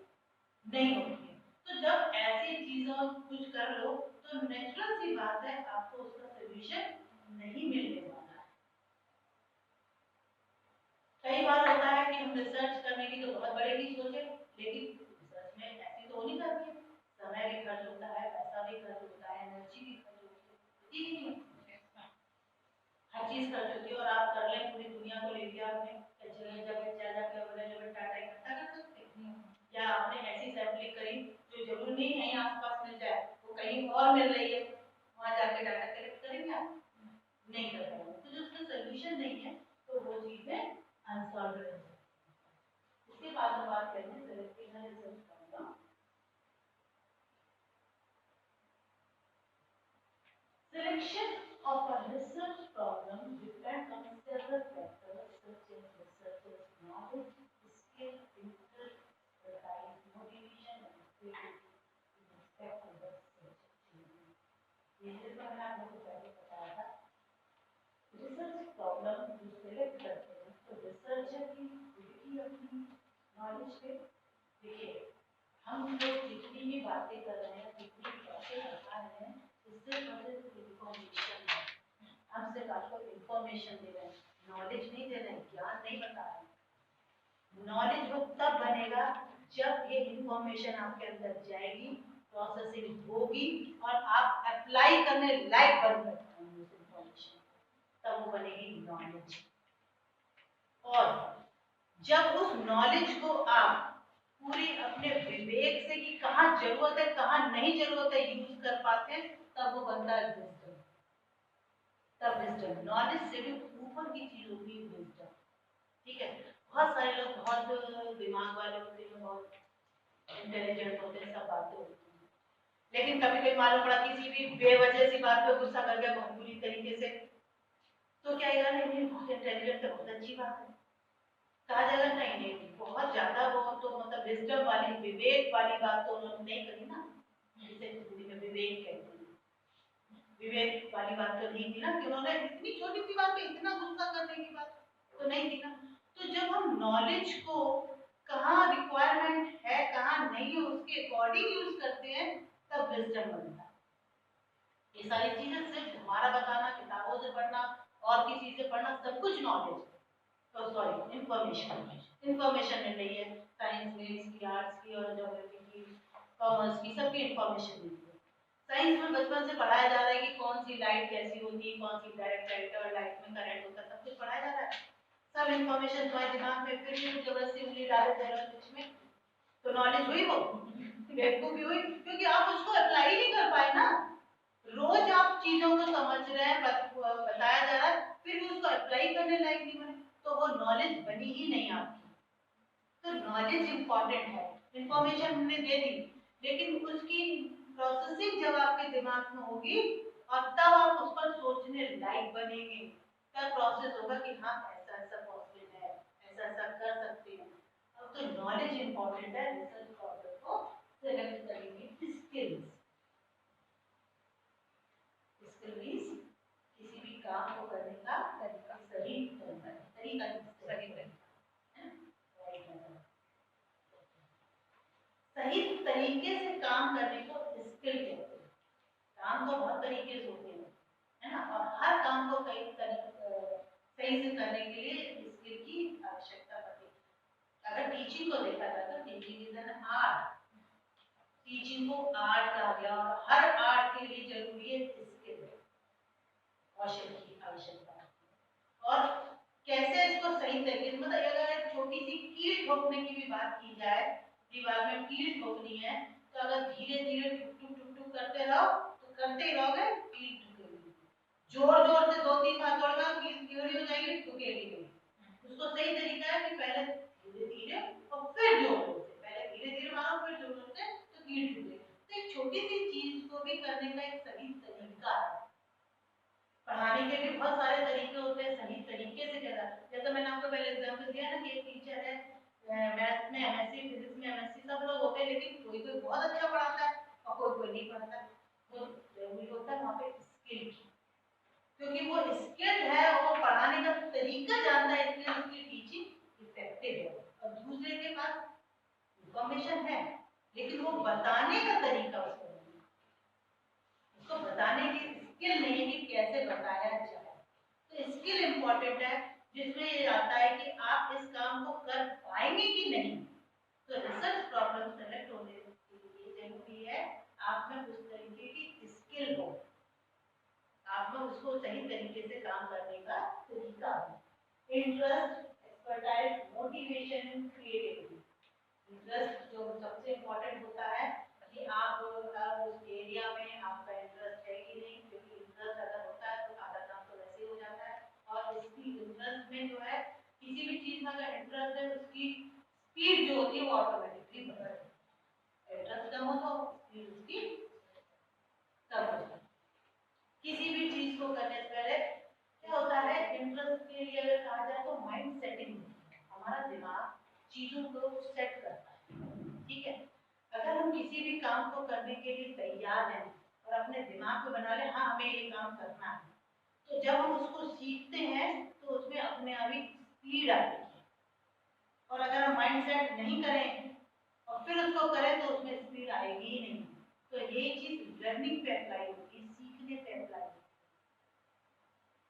नहीं होती है। तो जब ऐसी चीजों कुछ कर लो तो नेचुरल सी बात है आपको उसका सोल्यूशन नहीं मिलने वाला है। कई बार होता है कि हम रिसर्च करने की तो बहुत बड़े की सोचे, लेकिन रिसर्च में ऐसी तो नहीं करती, समय भी खर्च होता है, पैसा भी खर्च होता है, एनर्जी भी खर्च होती है, ठीक है, हर चीज खर्च होती है। और आप कर लें पूरी दुनिया को लेके, आपने जगह जगह जा जाकर अवेलेबल डाटा इकट्ठा कर सकते हैं, या आपने ऐसी सैम्पलिंग करी जो जरूरी नहीं है यहाँ आसपास मिल जाए, वो कहीं और मिल रही है, वहां जाके डाटा कलेक्ट करेंगे आप? नहीं कर पाएंगे। तो जो उसका सोल्यूशन नहीं है तो वो चीजें अनसॉल्व रह जाती है। उसके बाद हम बात करेंगे selective research problem. Selection of a research problem depends on several factors such as researcher's knowledge, skill, interest, expertise, motivation, and creativity in respect to the research achievement. ये पर मैंने आप लोगों को पहले बताया था, रिसर्च प्रॉब्लम जो सेलेक्ट करते हैं तो रिसर्चर की डिग्री अपनी नॉलेज पे, देखिए हम लोग जितनी भी बातें कर रहे हैं, जितनी बातें बता रहे हैं, इससे पहले इन्फॉर्मेशन है, हम सिर्फ आपको इन्फॉर्मेशन दे रहे हैं, नॉलेज नहीं दे रहे हैं, ज्ञान नहीं बता रहे हैं। नॉलेज वो तब बनेगा जब ये इन्फॉर्मेशन आपके अंदर जाएगी, प्रोसेसिंग होगी और आप अप्लाई करने लायक बन सकते हैं उस इन्फॉर्मेशन, तब वो बनेगी नॉलेज। और जब उस नॉलेज को आप पूरी अपने विवेक से कि कहाँ जरूरत है कहाँ नहीं जरूरत है यूज कर पाते हैं, तब वो बनता है विजडम। तब विजडम, नॉलेज से भी ऊपर की चीज होती है विजडम। ठीक है, बहुत सारे लोग बहुत दिमाग वाले होते हैं, बहुत इंटेलिजेंट होते हैं, सब बातें होती हैं, लेकिन कभी कभी मालूम पड़ा किसी भी बेवजह सी बात पे गुस्सा कर गया बहुत बुरी तरीके से, तो क्या नहीं बहुत इंटेलिजेंट है, बहुत अच्छी बात है, कहा जाएगा नहीं नहीं बहुत ज्यादा वो तो मतलब विजडम वाली विवेक वाली बात तो उन्होंने नहीं करी ना, जिसे हिंदी में विवेक कहते हैं, विवेक वाली बात तो नहीं थी ना कि उन्होंने इतनी छोटी सी बात पे इतना गुस्सा करने की बात तो नहीं थी ना। तो जब हम नॉलेज को कहाँ रिक्वायरमेंट है कहाँ नहीं है उसके अकॉर्डिंग यूज करते हैं, तब विजडम बनता है। ये सारी चीजें सिर्फ हमारा बताना, किताबों से पढ़ना और किसी से पढ़ना सब कुछ नॉलेज, सॉरी इंफॉर्मेशन मिल रही है, साइंस में इसकी, आर्ट्स की और ज्योग्राफी की, कॉमर्स की, सबकी इंफॉर्मेशन मिल रही है। साइंस में बचपन से पढ़ाया जा रहा है कि कौन सी लाइट कैसी होती है, कौन सी डायरेक्ट लाइट और लाइट में करंट होता है, सब कुछ पढ़ाया जा रहा है, सब इंफॉर्मेशन तुम्हारे दिमाग में, फिर भी जबरदस्ती उंगली डाले दे रहे हो कुछ में, तो नॉलेज हुई वो बेवकूफी हुई, क्योंकि आप उसको अप्लाई नहीं कर पाए ना। रोज आप चीजों को समझ रहे हैं, बताया जा रहा है, फिर भी उसको अप्लाई करने लायक नहीं बने, तो वो नॉलेज बनी ही नहीं आपकी। तो नॉलेज इंपॉर्टेंट है, इंफॉर्मेशन हमने दे दी, लेकिन उसकी प्रोसेसिंग जब आपके दिमाग में होगी और तब आप उस पर सोचने लायक बनेंगे, तब प्रोसेस होगा कि हाँ ऐसा ऐसा पॉसिबल है, ऐसा ऐसा कर सकते हैं। अब तो नॉलेज इंपॉर्टेंट है, रिसर्च प्रॉब्लम को सेलेक्ट करेंगे। स्किल्स, स्किल मींस किसी भी काम को करने का तरीका, सही तरीका, सही तरीका, सही तरीके से काम करने को स्किल कहते हैं। काम तो बहुत तरीके से होते हैं, है ना, और हर काम को कई सही से करने के लिए स्किल की आवश्यकता पड़ती है। अगर टीचिंग को देखा जाए तो teaching is an art, teaching को आर्ट कहा गया, और हर आर्ट के लिए जरूरी है स्किल, कौशल की आवश्यकता है। और कैसे इसको सही तरीके से, मतलब अगर छोटी सी कील ठोकने की भी बात की जाए, दीवार में कील ठोकनी है तो अगर धीरे धीरे टुक टुक टुक टुक करते रहो तो करते ही रहोगे, कील ठुकेगी। जोर जोर से 2-3 हाथ जोड़ना, कील टेढ़ी हो जाएगी, ठुकेगी नहीं। उसको सही तरीका है कि पहले धीरे धीरे और फिर जोर जोर से, पहले धीरे धीरे मारो फिर जोर जोर से, तो कील ठुकेगी। तो एक छोटी सी चीज को भी करने का एक सही तरीका है। पढ़ाने के भी बहुत सारे तरीके होते हैं, सही तरीके से कहना। जैसे मैंने आपको पहले एग्जांपल दिया ना कि एक टीचर है, मैथ में एमएससी, फिजिक्स में एमएससी, सब लोग होते हैं, लेकिन कोई कोई बहुत अच्छा पढ़ाता है और कोई कोई नहीं पढ़ाता। तो जरूरी होता है वहाँ पे स्किल की, क्योंकि वो स्किल है और वो पढ़ाने का तरीका जानता है, इसलिए उसकी टीचिंग इफेक्टिव है। और दूसरे के पास इंफॉर्मेशन है लेकिन वो बताने का तरीका उसको बताने की स्किल नहीं है कि कैसे बताया जाए। तो स्किल इंपॉर्टेंट है, जिसमें ये आता है कि आप इस काम को कर पाएंगे कि नहीं। तो रिसर्च प्रॉब्लम सेलेक्ट होने के लिए जरूरी है आप में उस तरीके की स्किल हो, आप में उसको सही तरीके से काम करने का तरीका हो। Interest, expertise, motivation, creativity. Interest जो सबसे इम्पोर्टेंट होता है कि आप उस एरिया में आपका इंटरेस्ट है कि नहीं, क्योंकि इंटरेस्ट अगर होता है तो आधा काम तो वैसे हो जाता है। और इसकी इंटरेस्ट में जो है, किसी भी चीज में अगर इंटरेस्ट है उसकी स्पीड जो होती है वो ऑटोमेटिकली बढ़ जाती है। इंटरेस्ट कम हो तो स्पीड उसकी कम हो जाती है। किसी भी चीज को करने से पहले क्या होता है, इंटरेस्ट के लिए अगर कहा जाए तो माइंड सेटिंग, हमारा दिमाग चीजों को सेट करता है। ठीक है, अगर हम किसी भी काम को करने के लिए तैयार हैं और अपने दिमाग को बना ले हाँ हमें ये काम करना है, तो जब हम उसको सीखते हैं तो उसमें अपने आप ही स्पीड आती है। और अगर हम माइंड सेट नहीं करें और फिर उसको करें तो उसमें स्पीड आएगी ही नहीं। तो यही चीज लर्निंग पे अप्लाई होती है, सीखने पे अप्लाई होती है।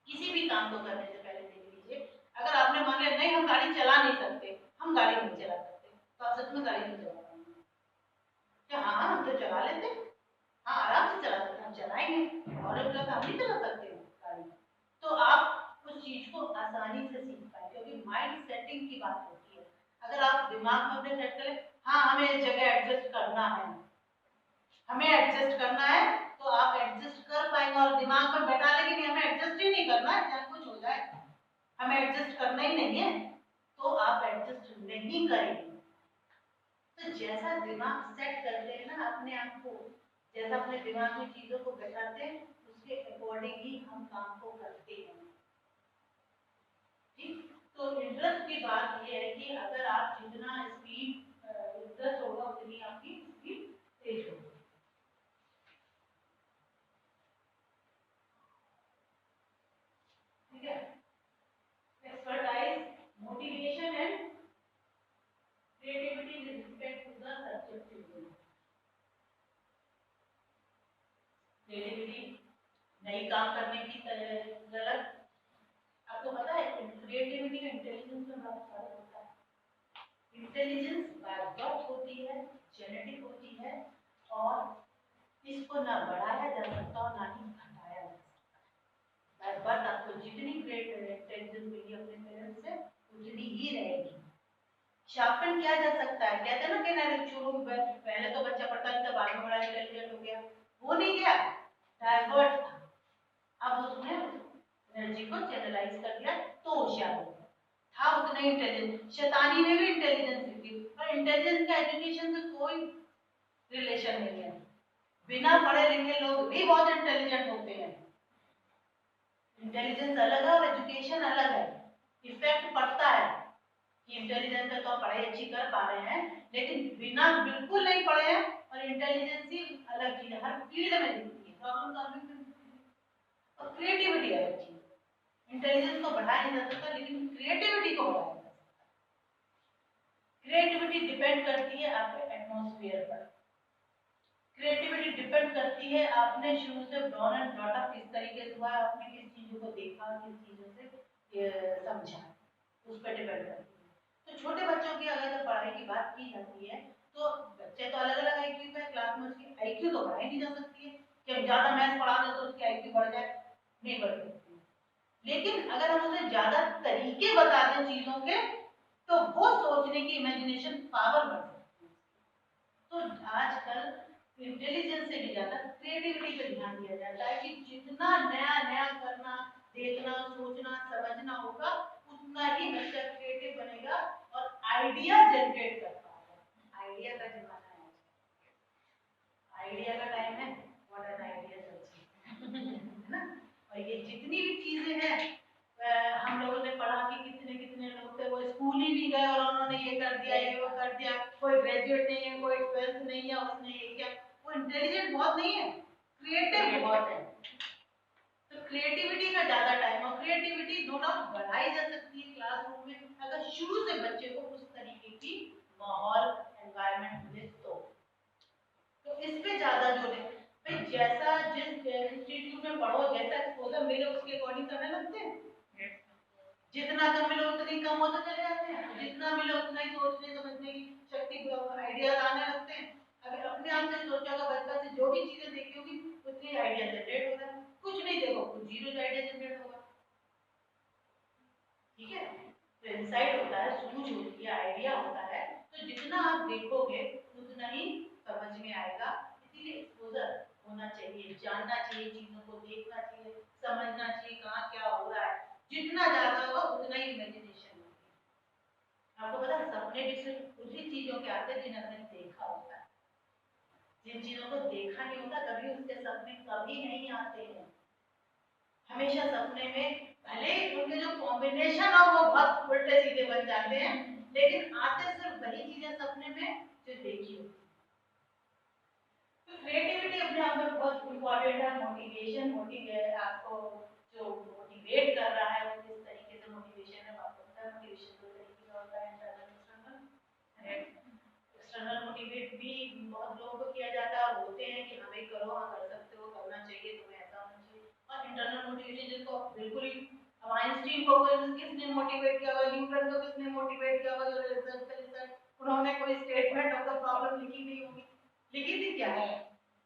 किसी भी काम को करने से पहले देख लीजिए, अगर आपने मान लिया नहीं हम गाड़ी चला नहीं सकते, हम गाड़ी नहीं चला सकते, तो आप सच में गाड़ी नहीं चला पाएंगे क्या? हाँ हम तो चला लेते, हाँ आराम से चला सकते, हम चलाएंगे, और हम नहीं चला सकते गाड़ी। तो आप उस चीज को आसानी से सीख पाए, क्योंकि माइंड सेटिंग की बात होती है। अगर आप दिमाग में अपने सेट करें हाँ हमें जगह एडजस्ट करना है, हमें एडजस्ट करना है, तो आप एडजस्ट कर पाएंगे। और दिमाग में बैठा लेकिन नहीं हमें एडजस्ट ही नहीं करना है, चाहे कुछ हो जाए हमें एडजस्ट करना ही नहीं है, तो आप एडजस्ट नहीं करेंगे। तो जैसा दिमाग सेट करते हैं ना अपने आप को, जैसा अपने दिमाग में चीजों को बैठाते हैं उसके अकॉर्डिंग ही हम काम को करते हैं। ठीक, तो इंटरेस्ट की बात यह है कि अगर आप जितना स्पीड इंटरेस्ट होगा उतनी आपकी स्पीड तेज होगी। ठीक है, expertise, motivation and creativity with respect to the subjective goal. Creativity नई काम करने की गलत, आपको पता है क्रिएटिविटी और इंटेलिजेंस में बड़ा फर्क होता है। इंटेलिजेंस बाय बर्थ होती है, जेनेटिक होती है, और इसको ना बढ़ाया जा सकता और ना ही घटाया जा सकता। बाय बर्थ आपको जितनी ग्रेट इंटेलिजेंस मिली अपने पेरेंट्स से उतनी ही रहेगी। शार्पन किया जा सकता है, कहते हैं ना कि ना शुरू में पहले तो बच्चा पढ़ता था, बाद में बड़ा इंटेलिजेंट हो गया, वो नहीं गया, डाइवर्ट था। अब उसने एनर्जी को चैनलाइज कर दिया तो होशियार हो गया, था उतना इंटेलिजेंट। शैतानी में भी इंटेलिजेंस थी, पर इंटेलिजेंस का एजुकेशन से कोई रिलेशन नहीं है। बिना पढ़े लिखे लोग भी बहुत इंटेलिजेंट होते हैं। इंटेलिजेंस अलग है और एजुकेशन अलग है। इफेक्ट पड़ता है कि इंटेलिजेंस है तो आप पढ़ाई अच्छी कर पा रहे हैं, लेकिन बिना बिल्कुल नहीं पढ़े हैं और इंटेलिजेंस ही अलग चीज है, हर फील्ड में दिखती है, प्रॉब्लम सॉल्विंग में और क्रिएटिविटी अलग चीज। इंटेलिजेंस को बढ़ाया नहीं जा सकता, लेकिन क्रिएटिविटी को बढ़ाया जा सकता है। क्रिएटिविटी डिपेंड करती है आपके एटमॉस्फेयर पर। क्रिएटिविटी डिपेंड करती है आपने शुरू से ब्रॉन एंड ब्रॉट अप किस तरीके से हुआ, आपने किस चीजों को देखा, किस चीजों से समझा, उस पर डिपेंड करती है। तो छोटे बच्चों की अगर पढ़ाई की बात की जाती है तो बच्चे तो अलग अलग आईक्यू का क्लास में, उसकी आईक्यू तो बढ़ाई नहीं जा सकती है कि हम ज्यादा मैथ्स पढ़ा दें तो उसकी आईक्यू बढ़ जाए, नहीं बढ़ सकती। लेकिन अगर हम उसे ज्यादा तरीके बता दें चीजों के तो वो सोचने की इमेजिनेशन पावर बढ़ सकती है। तो आजकल इंटेलिजेंस से भी ज्यादा क्रिएटिविटी पे ध्यान दिया जाता है कि जितना नया नया करना, देखना, सोचना, समझना होगा, उतना ही बच्चा क्रिएटिव बनेगा और आइडिया जनरेट कर पाएगा। आइडिया का जमाना है, आइडिया का टाइम है, व्हाट एन आइडिया है ना। और ये जितनी भी चीजें हैं, हम लोगों ने पढ़ा कि कितने कितने लोग थे वो स्कूल ही नहीं गए और उन्होंने ये कर दिया, ये वो कर दिया, कोई ग्रेजुएट नहीं है, कोई 12th नहीं है, उसने ये किया, वो इंटेलिजेंट बहुत नहीं है, क्रिएटिव बहुत है। तो क्रिएटिविटी का ज्यादा टाइम, और क्रिएटिविटी नो डाउट बढ़ाई जा सकती है क्लासरूम में अगर शुरू से बच्चे को उस तरीके की माहौल, एनवायरनमेंट मिले तो इस पे ज्यादा जोर है भाई। जैसा जिस इंस्टीट्यूट में पढ़ो, जैसा एक्सपोजर मिले उसके अकॉर्डिंग करने लगते हैं। जितना कम मिले उतनी कम होते चले जाते हैं, जितना मिले उतना ही सोचने समझने की शक्ति, आइडियाज आने लगते हैं। अगर अपने आप से सोचा होगा, बचपन से जो भी चीजें देखी होगी उतनी आइडिया जनरेट होगा। कुछ नहीं देखो, कुछ जीरो आइडिया जनरेट होगा। ठीक है, तो इंसाइट होता है, सूझ होती है, आइडिया होता है, तो जितना आप देखोगे उतना ही समझ में आएगा। इसीलिए एक्सपोजर होना चाहिए, जानना चाहिए, चीजों को देखना चाहिए, समझना चाहिए कहाँ क्या हो रहा है। जितना ज्यादा होगा उतना ही इमेजिनेशन होगी। आपको पता है सपने भी सिर्फ उसी चीजों के आते हैं जिन्हें हमने देखा होता है। जिन चीजों को देखा नहीं होता कभी उसके सपने कभी नहीं आते हैं। हमेशा सपने में भले उनके जो कॉम्बिनेशन हो वो बहुत उल्टे सीधे बन जाते हैं, लेकिन आते सिर्फ वही चीजें सपने में जो देखी होती है। तो क्रिएटिविटी अपने आप में बहुत इम्पोर्टेंट है। मोटिवेशन, मोटिवेट आपको जो मोटिवेट कर रहा है वो किस तरीके से मोटिवेशन है, आपको पता है मोटिवेशन दो तरीके का होता है, इंटरनल, एक्सटर्नल। एक्सटर्नल मोटिवेट भी बहुत लोगों को किया जाता है, होते हैं कि हाँ भाई करो, हाँ कर सकते हो, करना चाहिए तुम्हें, ऐसा होना चाहिए। और इंटरनल मोटिवेशन जिसको बिल्कुल ही, अब आइंस्टीन को किसने मोटिवेट किया होगा, न्यूटन को किसने मोटिवेट किया होगा, जो रिसर्च उन्होंने कोई स्टेटमेंट ऑफ द प्रॉब्लम लिखी नहीं होगी, लिखी थी क्या है?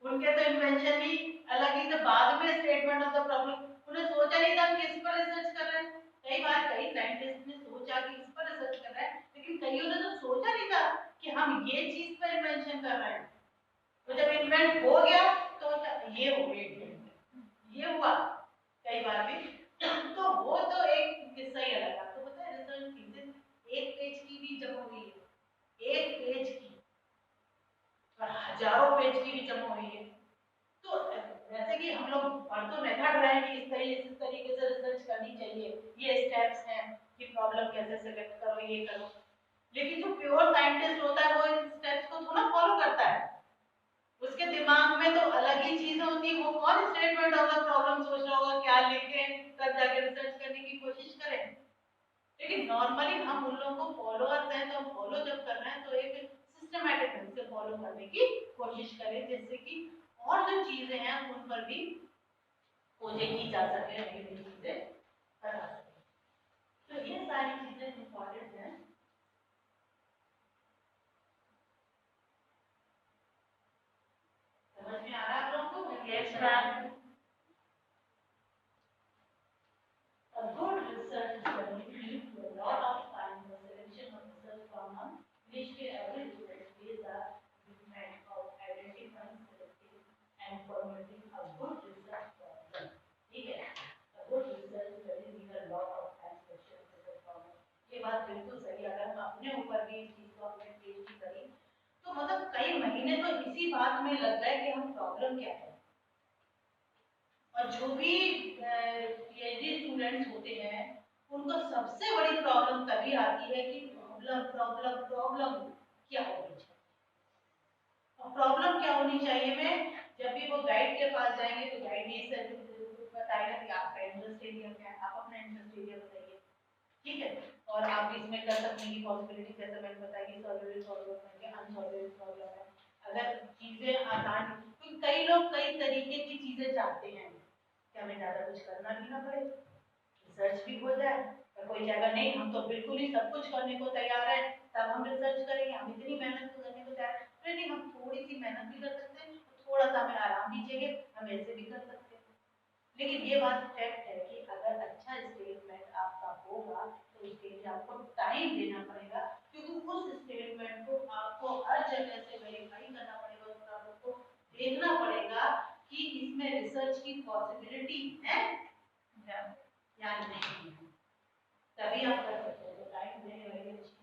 उनके तो इन्वेंशन ही अलग ही थे, बाद में स्टेटमेंट ऑफ द प्रॉब्लम, उन्हें सोचा नहीं था किस पर रिसर्च कर रहे हैं। कई बार कई साइंटिस्ट ने सोचा कि इस पर रिसर्च कर रहे हैं, लेकिन कईयों ने तो सोचा नहीं था कि हम ये चीज पर इन्वेंशन कर रहे हैं। तो जब इन्वेंट हो गया तो ये हो गया, ये हुआ कई बार भी। तो वो तो एक किस्सा ही अलग है। आपको पता है रिसर्च थीसिस एक पेज की भी जमा हुई है, एक पेज की, और हजारों पेज की भी जमा हुई है। तो जैसे कि हम लोग पढ़ तो मेथड रहे हैं कि इस तरीके से रिसर्च करनी चाहिए, ये स्टेप्स हैं कि प्रॉब्लम कैसे सेलेक्ट करो, ये करो, लेकिन जो प्योर साइंटिस्ट होता है वो इन स्टेप्स को थोड़ा फॉलो करता है। उसके दिमाग में तो अलग ही चीजें होती है, वो कौन स्टेटमेंट ऑफ द प्रॉब्लम सोच रहा होगा, क्या लिखे, तब जाके रिसर्च करने की कोशिश करें। लेकिन नॉर्मली हम उन लोगों को फॉलोअर्स हैं, तो हम फॉलो जब कर रहे हैं तो एक सिस्टमैटिक ढंग से फॉलो करने की कोशिश करें, जिससे कि और जो चीजें हैं उन पर भी खोजें की जा सके, नई नई चीजें बना सके। तो ये सारी चीजें इंपॉर्टेंट हैं। समझ में आ रहा है आप लोगों को? Yes ma'am. A good research study needs a lot of time for selection of research from a niche average research is a movement of identifying, selecting and formatting a good research problem. ठीक है? A good research study needs a lot of time selection of research problem. ये बात बिल्कुल सही है। अगर हम अपने ऊपर भी इस चीज को अपने पेश की करें तो मतलब कई महीने तो इसी बात में लग गए कि हम प्रॉब्लम और जो भी पीएचडी स्टूडेंट्स होते हैं उनको सबसे बड़ी प्रॉब्लम तभी आती है कि प्रॉब्लम प्रॉब्लम प्रॉब्लम क्या होनी चाहिए। और प्रॉब्लम क्या होनी चाहिए में जब भी वो गाइड के पास जाएंगे तो गाइड यही सर बताएगा कि आपका इंटरेस्ट एरिया क्या है, आप अपना इंटरेस्ट एरिया बताइए, ठीक है, और आप इसमें कर सकने की पॉसिबिलिटी जैसे मैंने बताया कि सॉल्वेबल प्रॉब्लम है कि अनसॉल्वेबल प्रॉब्लम है। अगर चीजें आसान, क्योंकि कई लोग कई तरीके की चीजें चाहते हैं कि हमें ज्यादा कुछ करना भी ना पड़े, रिसर्च भी हो जाए, और कोई जगह नहीं हम तो बिल्कुल ही सब कुछ करने को तैयार है, तब हम रिसर्च करेंगे, हम इतनी मेहनत करने को तैयार है, नहीं हम थोड़ी सी मेहनत भी कर सकते हैं, थोड़ा सा हमें आराम भी चाहिए, हम ऐसे भी कर सकते हैं। लेकिन ये बात फैक्ट है कि अगर अच्छा स्टेटमेंट आपका होगा तो उसके लिए आपको टाइम देना पड़ेगा, क्योंकि उस स्टेटमेंट को आपको हर जगह से वेरीफाई करना पड़ेगा, और आपको देखना पड़ेगा कि इसमें रिसर्च की पॉसिबिलिटी है या नहीं है, तभी आप कर सकते हो। टाइम देने वाली अच्छी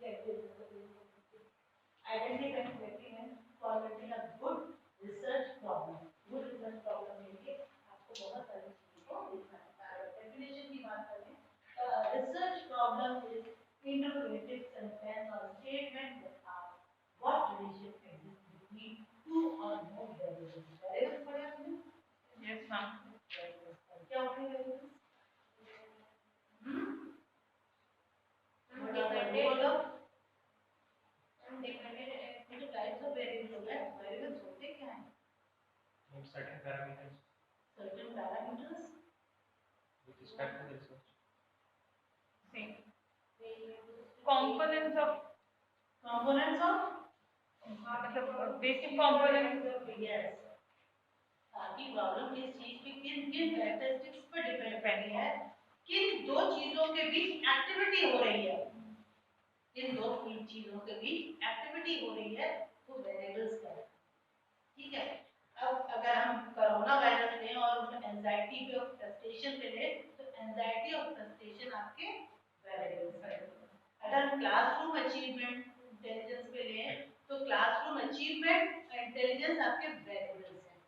identifying criteria formatting a good research problem, good research problem लेके आपको बहुत सारी चीजों को देखना है। डेफिनेशन की बात करें, research problem is interpretive sentence or statement that ask what relation exists between two or more variables. Variables पढ़े आपने? Yes, ma'am. क्या होते हैं variables? टाइप्स ऑफ वेरिएबल्स होता है, वेरिएबल्स होते क्या हैं? Certain parameters. Certain parameters. With respect to the research. Same. Components of basic components. Yes. आपकी प्रॉब्लम किस चीज पे किन किन कैरेक्टरिस्टिक्स पर डिपेंड है, किन दो चीजों के बीच एक्टिविटी हो रही है, इन दो चीजों के बीच एक्टिविटी हो रही है, वो वेरिएबल्स है, ठीक है। अब अगर हम कोरोना वायरस लें और उसमें एंजाइटी पे और फ्रस्ट्रेशन पे लें तो एंजाइटी और फ्रस्ट्रेशन आपके वेरिएबल्स हैं। अगर हम क्लासरूम अचीवमेंट इंटेलिजेंस पे लें तो क्लासरूम अचीवमेंट इंटेलिजेंस आपके वेरिएबल्स हैं।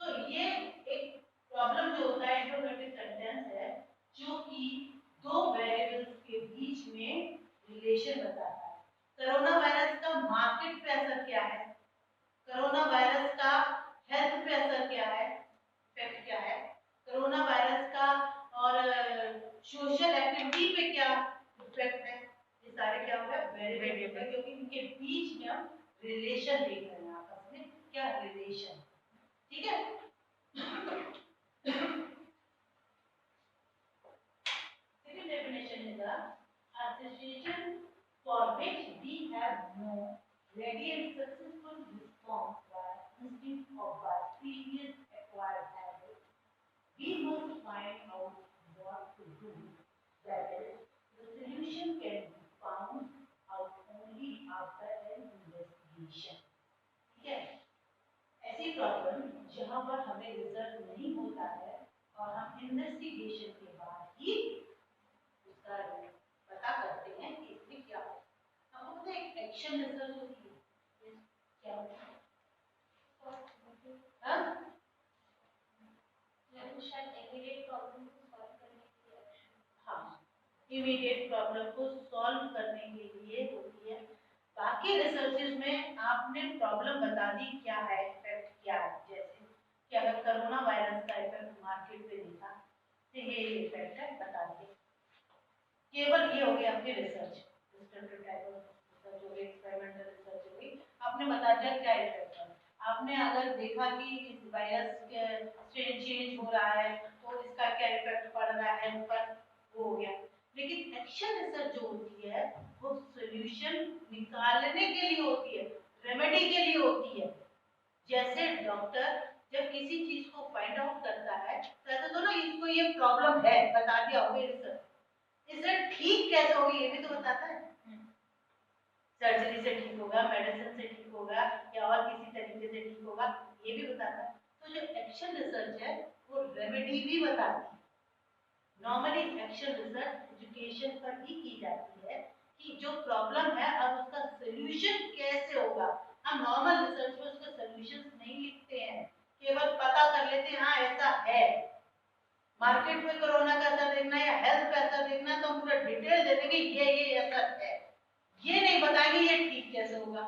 तो ये एक प्रॉब्लम जो होता है इंट्रोगेटिव सेंटेंस है जो कि दो वेरिएबल्स के बीच में रिलेशन बताता है। कोरोना वायरस का मार्केट पे असर क्या है, कोरोना वायरस का हेल्थ पे असर क्या है, इफेक्ट क्या है, कोरोना वायरस का और सोशल एक्टिविटी पे क्या इफेक्ट है, ये सारे क्या हो गए वेरिएबल है, क्योंकि इनके बीच में हम रिलेशन देख रहे हैं, आपस में क्या रिलेशन, ठीक है। Second definition is a situation for which we have no ready and successful response by instinct or by previous acquired habits. We must find out what to do. That is, the solution can be found out only after an investigation. ठीक है? ऐसी problem जहाँ पर हमें result नहीं होता है और हम इन्वेस्टिगेशन के बाद ही उसका पता करते हैं कि इसमें क्या है। आपको पता है एक एक्शन रिसर्च होती है, क्या होता है? हाँ? शायद इमीडिएट प्रॉब्लम को सॉल्व करने के लिए, हाँ, इमीडिएट प्रॉब्लम को सॉल्व करने के लिए होती है। बाकी रिसर्चेस में आपने प्रॉब्लम बता दी क्या है, इफेक्ट क्या है, जैसे कि अगर कोरोना वायरस का इफेक्ट मार्केट पे देखा तो ये इफेक्ट है, बता दिए। केवल ये हो गया आपकी research, descriptive type of research हो गई, एक्सपेरिमेंटल रिसर्च हो गई, आपने बता दिया क्या इफेक्ट है। आपने अगर देखा कि इस वायरस के स्ट्रेन चेंज हो रहा है तो इसका क्या इफेक्ट पड़ रहा है हेल्थ पर, वो हो गया। लेकिन एक्शन रिसर्च जो होती है वो सॉल्यूशन निकालने के लिए होती है, रेमेडी के लिए होती है। जैसे डॉक्टर जब किसी चीज को फाइंड आउट करता है तो ऐसा तो ना इसको ये प्रॉब्लम है बता दिया होगा रिसर्च, इसे ठीक कैसे होगी ये भी तो बताता है। सर्जरी से ठीक होगा, मेडिसिन से ठीक होगा या और किसी तरीके से ठीक होगा, ये भी बताता है। तो जो एक्शन रिसर्च है वो रेमेडी भी बताती है। नॉर्मली एक्शन रिसर्च एजुकेशन पर ही की जाती है कि जो प्रॉब्लम है अब उसका सॉल्यूशन कैसे होगा। हम नॉर्मल रिसर्च में उसका सॉल्यूशंस नहीं लिखते हैं, केवल पता कर लेते हैं हाँ ऐसा है, मार्केट में कोरोना का असर देखना है या हेल्थ पे असर देखना है तो हम पूरा डिटेल दे देंगे, ये असर है। ये नहीं बताएंगे ये ठीक कैसे होगा,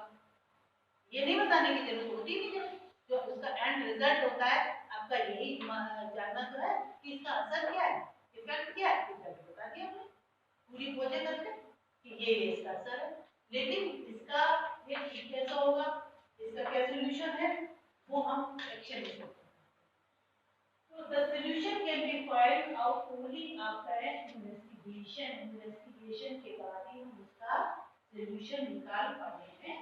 ये नहीं बताने की जरूरत होती नहीं है। जो उसका एंड रिजल्ट होता है आपका यही जानना तो है कि इसका असर क्या है, इफेक्ट क्या है, इफेक्ट बता दिया हमने पूरी वजह करके कि ये इसका असर है। लेकिन इसका ये ठीक कैसा होगा, इसका क्या सॉल्यूशन है, वो हम एक्शन में करते हैं। So the solution can be found out only after an investigation. Investigation के बाद ही हम उसका solution निकाल पाते हैं।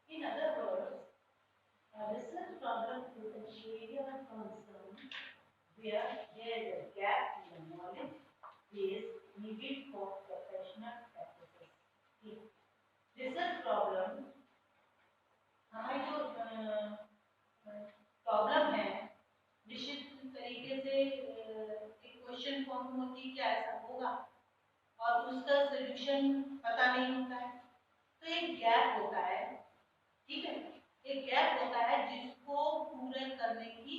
In other words, a research problem is an area of concern where there is a gap in the knowledge base needed for professional practices. Research problem हमारी जो problem है निश्चित तरीके से एक क्वेश्चन फॉर्म होती है क्या ऐसा होगा और उसका सॉल्यूशन पता नहीं होता है, तो एक गैप होता है, ठीक है, एक गैप होता है जिसको पूरा करने की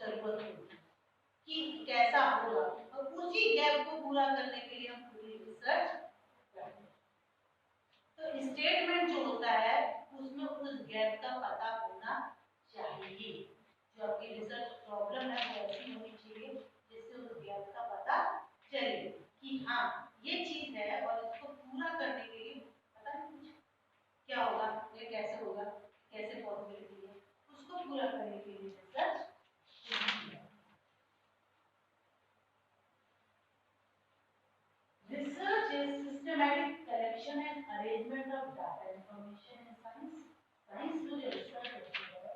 जरूरत होती है कि कैसा होगा, और उसी गैप को पूरा करने के लिए हम पूरी रिसर्च करते हैं। तो स्टेटमेंट जो होता है उसमें उस गैप का पता होना चाहिए। जो आपकी रिसर्च प्रॉब्लम है वो ऐसी होनी चाहिए जिससे उस गैप का पता चले कि हाँ ये चीज है और इसको पूरा करने के लिए पता नहीं कुछ क्या होगा, ये कैसे होगा, कैसे पॉसिबिलिटी है, उसको पूरा करने के लिए research. Research is systematic collection and arrangement of data information in science. Science जो research होती है,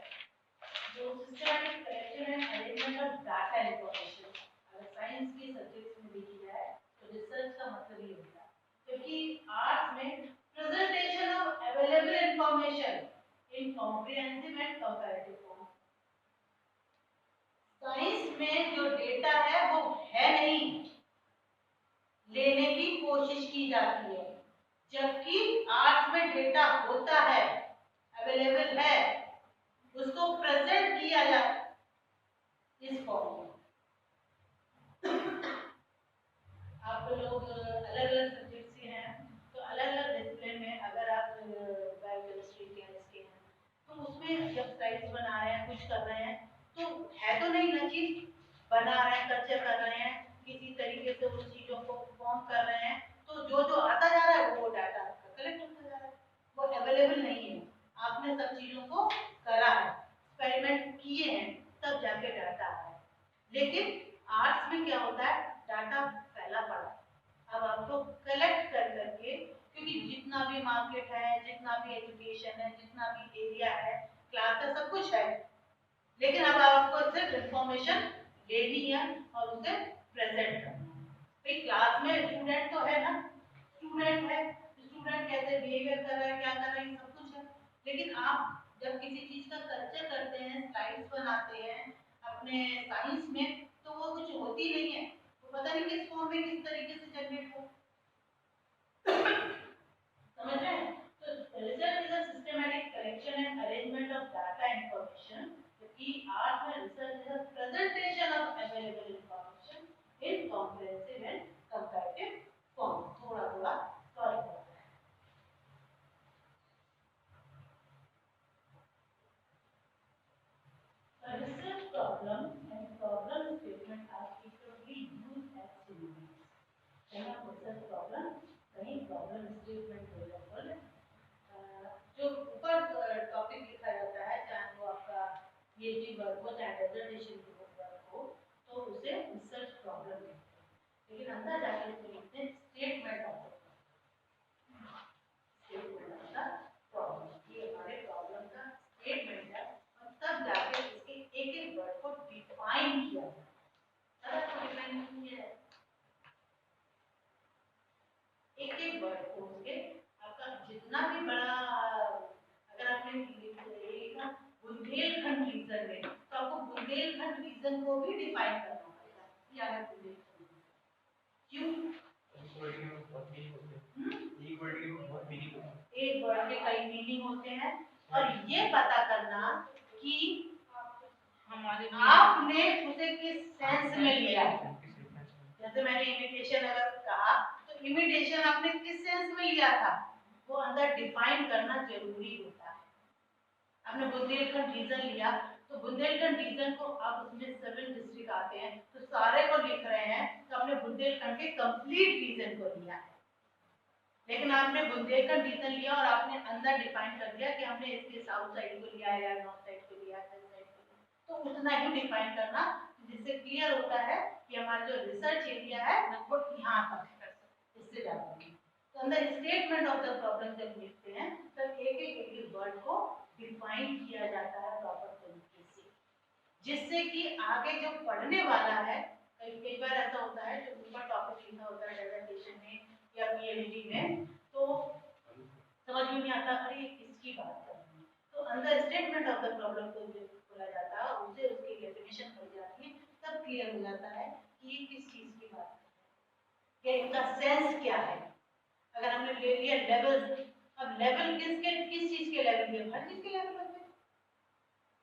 जो systematic collection and arrangement of data information, अगर science की subjects में देखी जाए तो research का मतलब ये होता है, क्योंकि arts में presentation of available information in comprehensive and comparative form. Science में जो डेटा है वो है नहीं, लेने की कोशिश की जाती है, जबकि आर्ट्स में डेटा होता है, अवेलेबल है, उसको प्रेजेंट किया जाता है इस फॉर्म में। आप लोग अलग अलग सब्जेक्ट से हैं तो अलग अलग डिसिप्लिन में अगर आप बायोकेमिस्ट्री के हैं तो उसमें जब स्लाइड्स बना रहे हैं कुछ कर रहे हैं तो है तो नहीं ना चीज, बना रहे हैं, कल्चर कर रहे हैं, किसी तरीके से उन चीजों को फॉर्म कर रहे हैं, तो जो जो आता जा रहा है वो डाटा कलेक्ट होता जा रहा है, वो अवेलेबल नहीं है। आपने सब चीजों को करा है, एक्सपेरिमेंट किए हैं, तब जाके डाटा आया है। लेकिन आर्ट्स में क्या होता है, डाटा फैला पड़ा, अब आपको कलेक्ट कर करके, क्योंकि जितना भी मार्केट है, जितना भी एजुकेशन है, जितना भी एरिया है, क्लास है, सब कुछ है, लेकिन अब आपको सिर्फ इंफॉर्मेशन लेनी है और उसे प्रेजेंट करना है। भाई क्लास में स्टूडेंट तो है ना, स्टूडेंट है, स्टूडेंट कैसे बिहेवियर कर रहा है, क्या कर रहा है, सब कुछ है, लेकिन आप जब किसी चीज का कल्चर करते हैं, स्लाइड्स बनाते हैं अपने साइंस में, तो वो कुछ होती नहीं है, वो पता नहीं किस फॉर्म में किस तरीके से जनरेट हो, समझ रहे हैं? तो research is a systematic collection and arrangement of data information, जबकि आर्ट में research is a presentation of available information in comprehensive and comparative form. थोड़ा थोड़ा फर्क होता है। A research problem and problem statement are frequently used as synonyms. कहीं research problem, कहीं problem statement हो जाता है। जो ऊपर टॉपिक लिखा जाता है, चाहे वो आपका PhD वर्क हो, चाहे डिसर्टेशन वर्क हो, तो उसे रिसर्च प्रॉब्लम कहते हैं, लेकिन अंदर जाके उसको लिखते हैं स्टेटमेंट ऑफ प्रॉब्लम, ये हमारे प्रॉब्लम का स्टेटमेंट है, और तब जाके इसके एक एक वर्ड को डिफाइन किया जाता है। अगर आपको डिफाइन किया जाए एक एक वर्ड को, उसके आपका जितना भी बड़ा, अगर आपने लिखा बुंदेलखंड रीजन में, तो आपको बुंदेलखंड रीजन को भी डिफाइन करना पड़ेगा, क्या है बुंदेलखंड, क्यों एक वर्ड के बहुत मीनिंग होते हैं, एक एक वर्ड के कई मीनिंग होते हैं, और ये पता करना कि आपने उसे किस सेंस में लिया है। जैसे मैंने इमिटेशन अगर कहा तो इमिटेशन आपने किस सेंस में लिया था, वो अंदर डिफाइन करना जरूरी होता है। आपने बुंदेलखंड रीजन लिया तो बुंदेलखंड रीजन को आप उसमें 7 डिस्ट्रिक्ट आते हैं तो सारे को लिख रहे हैं, तो आपने बुंदेलखंड के कंप्लीट रीजन को लिया है। लेकिन आपने बुंदेलखंड रीजन लिया और आपने अंदर डिफाइन कर दिया कि हमने इसके साउथ साइड को लिया है या नॉर्थ साइड को लिया है, तो उतना ही डिफाइन करना, जिससे क्लियर होता है कि हमारा जो रिसर्च एरिया है वो यहाँ तक है, इससे ज्यादा नहीं। तो अंदर स्टेटमेंट ऑफ द प्रॉब्लम जब लिखते हैं तब एक वर्ड को डिफाइन किया जाता है प्रॉपर तरीके से, जिससे कि आगे जो पढ़ने वाला है, कई बार ऐसा होता है जो ऊपर टॉपिक लिखा होता है डेजर्टेशन में या पीएचडी में, तो समझ में नहीं आता अरे किसकी बात कर रहे हैं। तो अंदर स्टेटमेंट ऑफ द प्रॉब्लम को बोला जाता है, उसे उसकी डेफिनेशन हो जाती है, तब क्लियर हो जाता है कि ये किस चीज की बात कर रहे हैं, इनका सेंस क्या है। अगर हमने ले लिया लेवल, अब लेवल किस चीज के लेवल में, हर चीज के लेवल पर,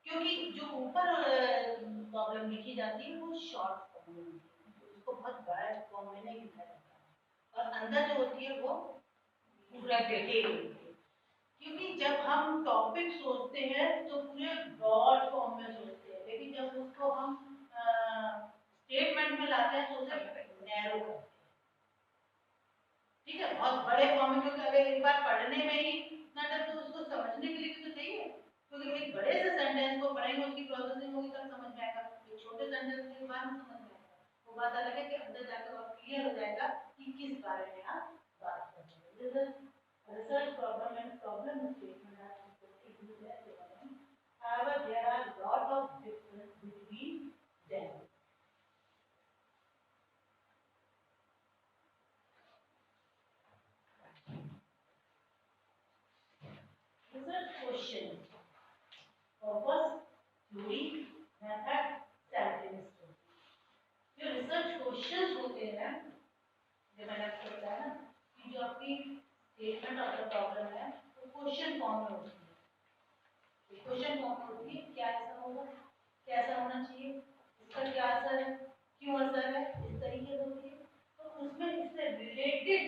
क्योंकि जो ऊपर प्रॉब्लम लिखी जाती है वो शॉर्ट फॉर्म में लिखी है, उसको बहुत बड़ा फॉर्म में नहीं लिखा जाता, और अंदर जो होती है वो पूरा डिटेल होती है। क्योंकि जब हम टॉपिक सोचते हैं तो पूरे ब्रॉड फॉर्म में सोचते हैं, लेकिन जब उसको हम स्टेटमेंट में लाते हैं तो उसे नैरो करते हैं। ठीक है, बहुत बड़े फॉर्म में, क्योंकि अगर एक बार पढ़ने में ही इतना टाइम तो उसको समझने के लिए तो चाहिए, क्योंकि एक बड़े से सेंटेंस को पढ़ेंगे उसकी प्रोसेसिंग होगी तब समझ में आएगा, छोटे सेंटेंस के बाद में समझ में आएगा। वो बात अलग है कि अंदर जाकर और क्लियर हो जाएगा कि किस बारे में आप बात कर रहे हैं। Research problem and problem statement are completely different. However, there are lot of difference between them. Research question: purpose, theory, method, sampling story. जो research questions होते हैं, जो मैंने आपको बताया ना कि जो आपकी statement of the problem है, वो question form में होती है। क्वेश्चन फॉर्म में होती है, क्या ऐसा होगा, कैसा होना चाहिए, इसका क्या असर है, क्यों असर है, इस तरीके से होती है। तो उसमें इससे रिलेटेड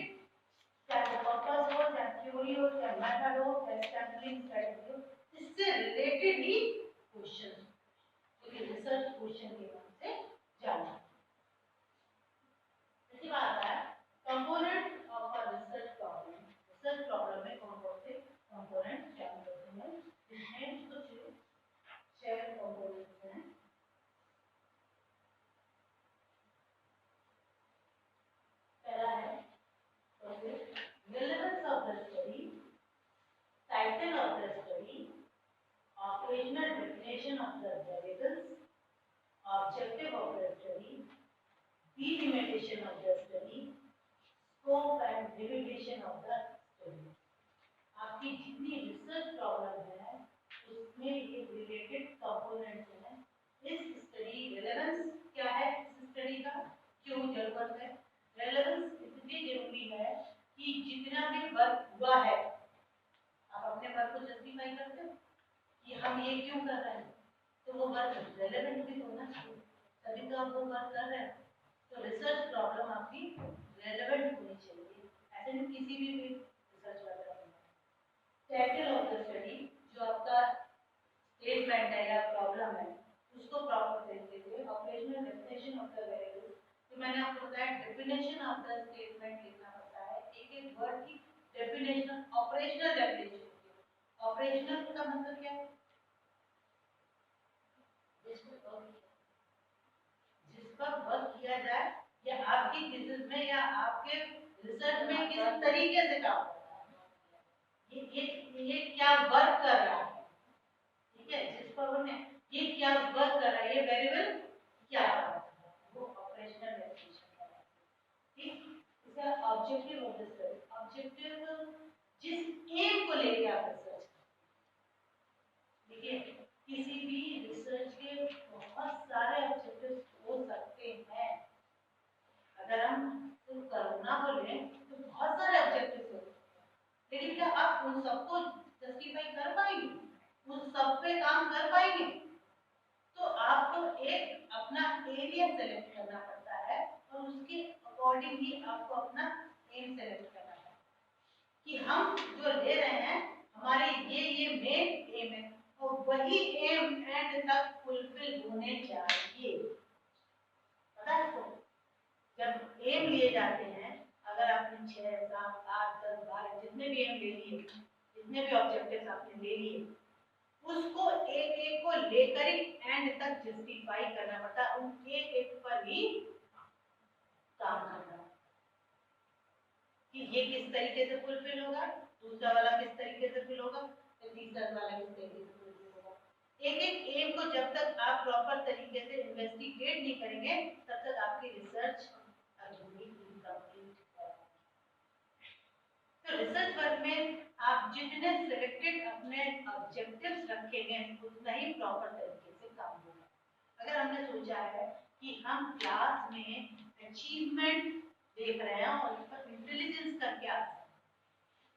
चाहे पर्पस हो, चाहे थ्योरी हो, चाहे मेथड हो, चाहे सैंपलिंग स्ट्रेटजी हो, इससे रिलेटेड ही क्वेश्चन, क्योंकि रिसर्च क्वेश्चन के नाम से जाना। इसके बाद आता है component of a research problem. Research problem में कौन कौन से कंपोनेंट शामिल होते हैं, जिसमें कुछ 7 कंपोनेंट्स हैं। पहला है relevance of the study, title of the study, operational definition of the variables, objective of the study, delimitation of the study, scope and limitation of the study. आपकी जितनी रिसर्च प्रॉब्लम है उसमें ये रिलेटेड कंपोनेंट्स हैं। इस study relevance क्या है, इस स्टडी का क्यों जरूरत है, रेलेवेंस इसलिए जरूरी है कि जितना भी वर्क हुआ है आप अपने वर्क को जस्टिफाई करते हो कि हम ये क्यों कर रहे हैं, तो वो वर्क रेलेवेंट भी होना चाहिए, तभी तो आप वो वर्क कर रहे हैं। तो रिसर्च प्रॉब्लम आपकी रेलेवेंट होनी चाहिए, ऐसे नहीं किसी भी रिसर्च वगैरह। टाइटल ऑफ द स्टडी, जो आपका स्टेटमेंट है या प्रॉब्लम है उसको प्रॉपर तरीके से, operational definition of the variable, तो मैंने आपको बताया डेफिनेशन ऑफ द स्टेटमेंट लिखना पड़ता है, एक वर्ड की डेफिनेशन, ऑपरेशनल डेफिनेशन। ऑपरेशनल का मतलब क्या है, जिस पर वर्क किया जाए या आपकी थीसिस में या आपके रिसर्च में किस तरीके से काम करना है, ये क्या वर्क कर रहा है, ठीक है, जिस पर हमने ये क्या वर्क कर रहा है, ये वेरिएबल क्या है, वो ऑपरेशनल डेफिनेशन है। ठीक, इसका objective of the study, objective जिस एम को लेके आप रिसर्च, देखिए किसी भी रिसर्च के बहुत सारे ऑब्जेक्टिव्स हो सकते हैं। अगर हम सिर्फ करोना को लें तो बहुत सारे ऑब्जेक्टिव्स हो सकते हैं, लेकिन क्या आप उन सबको जस्टिफाई कर पाएंगे, उन सब पे काम कर पाएंगे? तो आपको एक अपना एरिया सेलेक्ट करना पड़ता है और उसके अकॉर्डिंग ही आपको अपना एम सेलेक्ट करना है कि हम जो ले रहे हैं हमारे ये मेन एम है और वही एम एंड तक फुलफिल होने चाहिए। पता है? तो जब एम लिए जाते हैं, अगर आपने 6, 7, 8, 10, 12 जितने भी एम ले लिए, जितने भी ऑब्जेक्टिव्स आपने ले लिए, उसको एक एक को लेकर ही एंड तक जस्टिफाई करना पड़ता है, उन एक एक पर ही काम करना कि ये किस तरीके से फुलफिल होगा, दूसरा वाला किस तरीके से फिल होगा, तीसरा वाला किस तरीके से फुलफिल होगा। एक एक एम को जब तक आप प्रॉपर तरीके से इन्वेस्टिगेट नहीं करेंगे तब तक आपकी रिसर्च अधूरी इनकम्प्लीट है। तो रिसर्च वर्क में आप जितने सिलेक्टेड अपने ऑब्जेक्टिव्स रखेंगे उतना ही प्रॉपर तरीके से काम होगा। अगर हमने सोचा है कि हम क्लास में अचीवमेंट देख रहे हैं और उस पर इंटेलिजेंस का क्या है,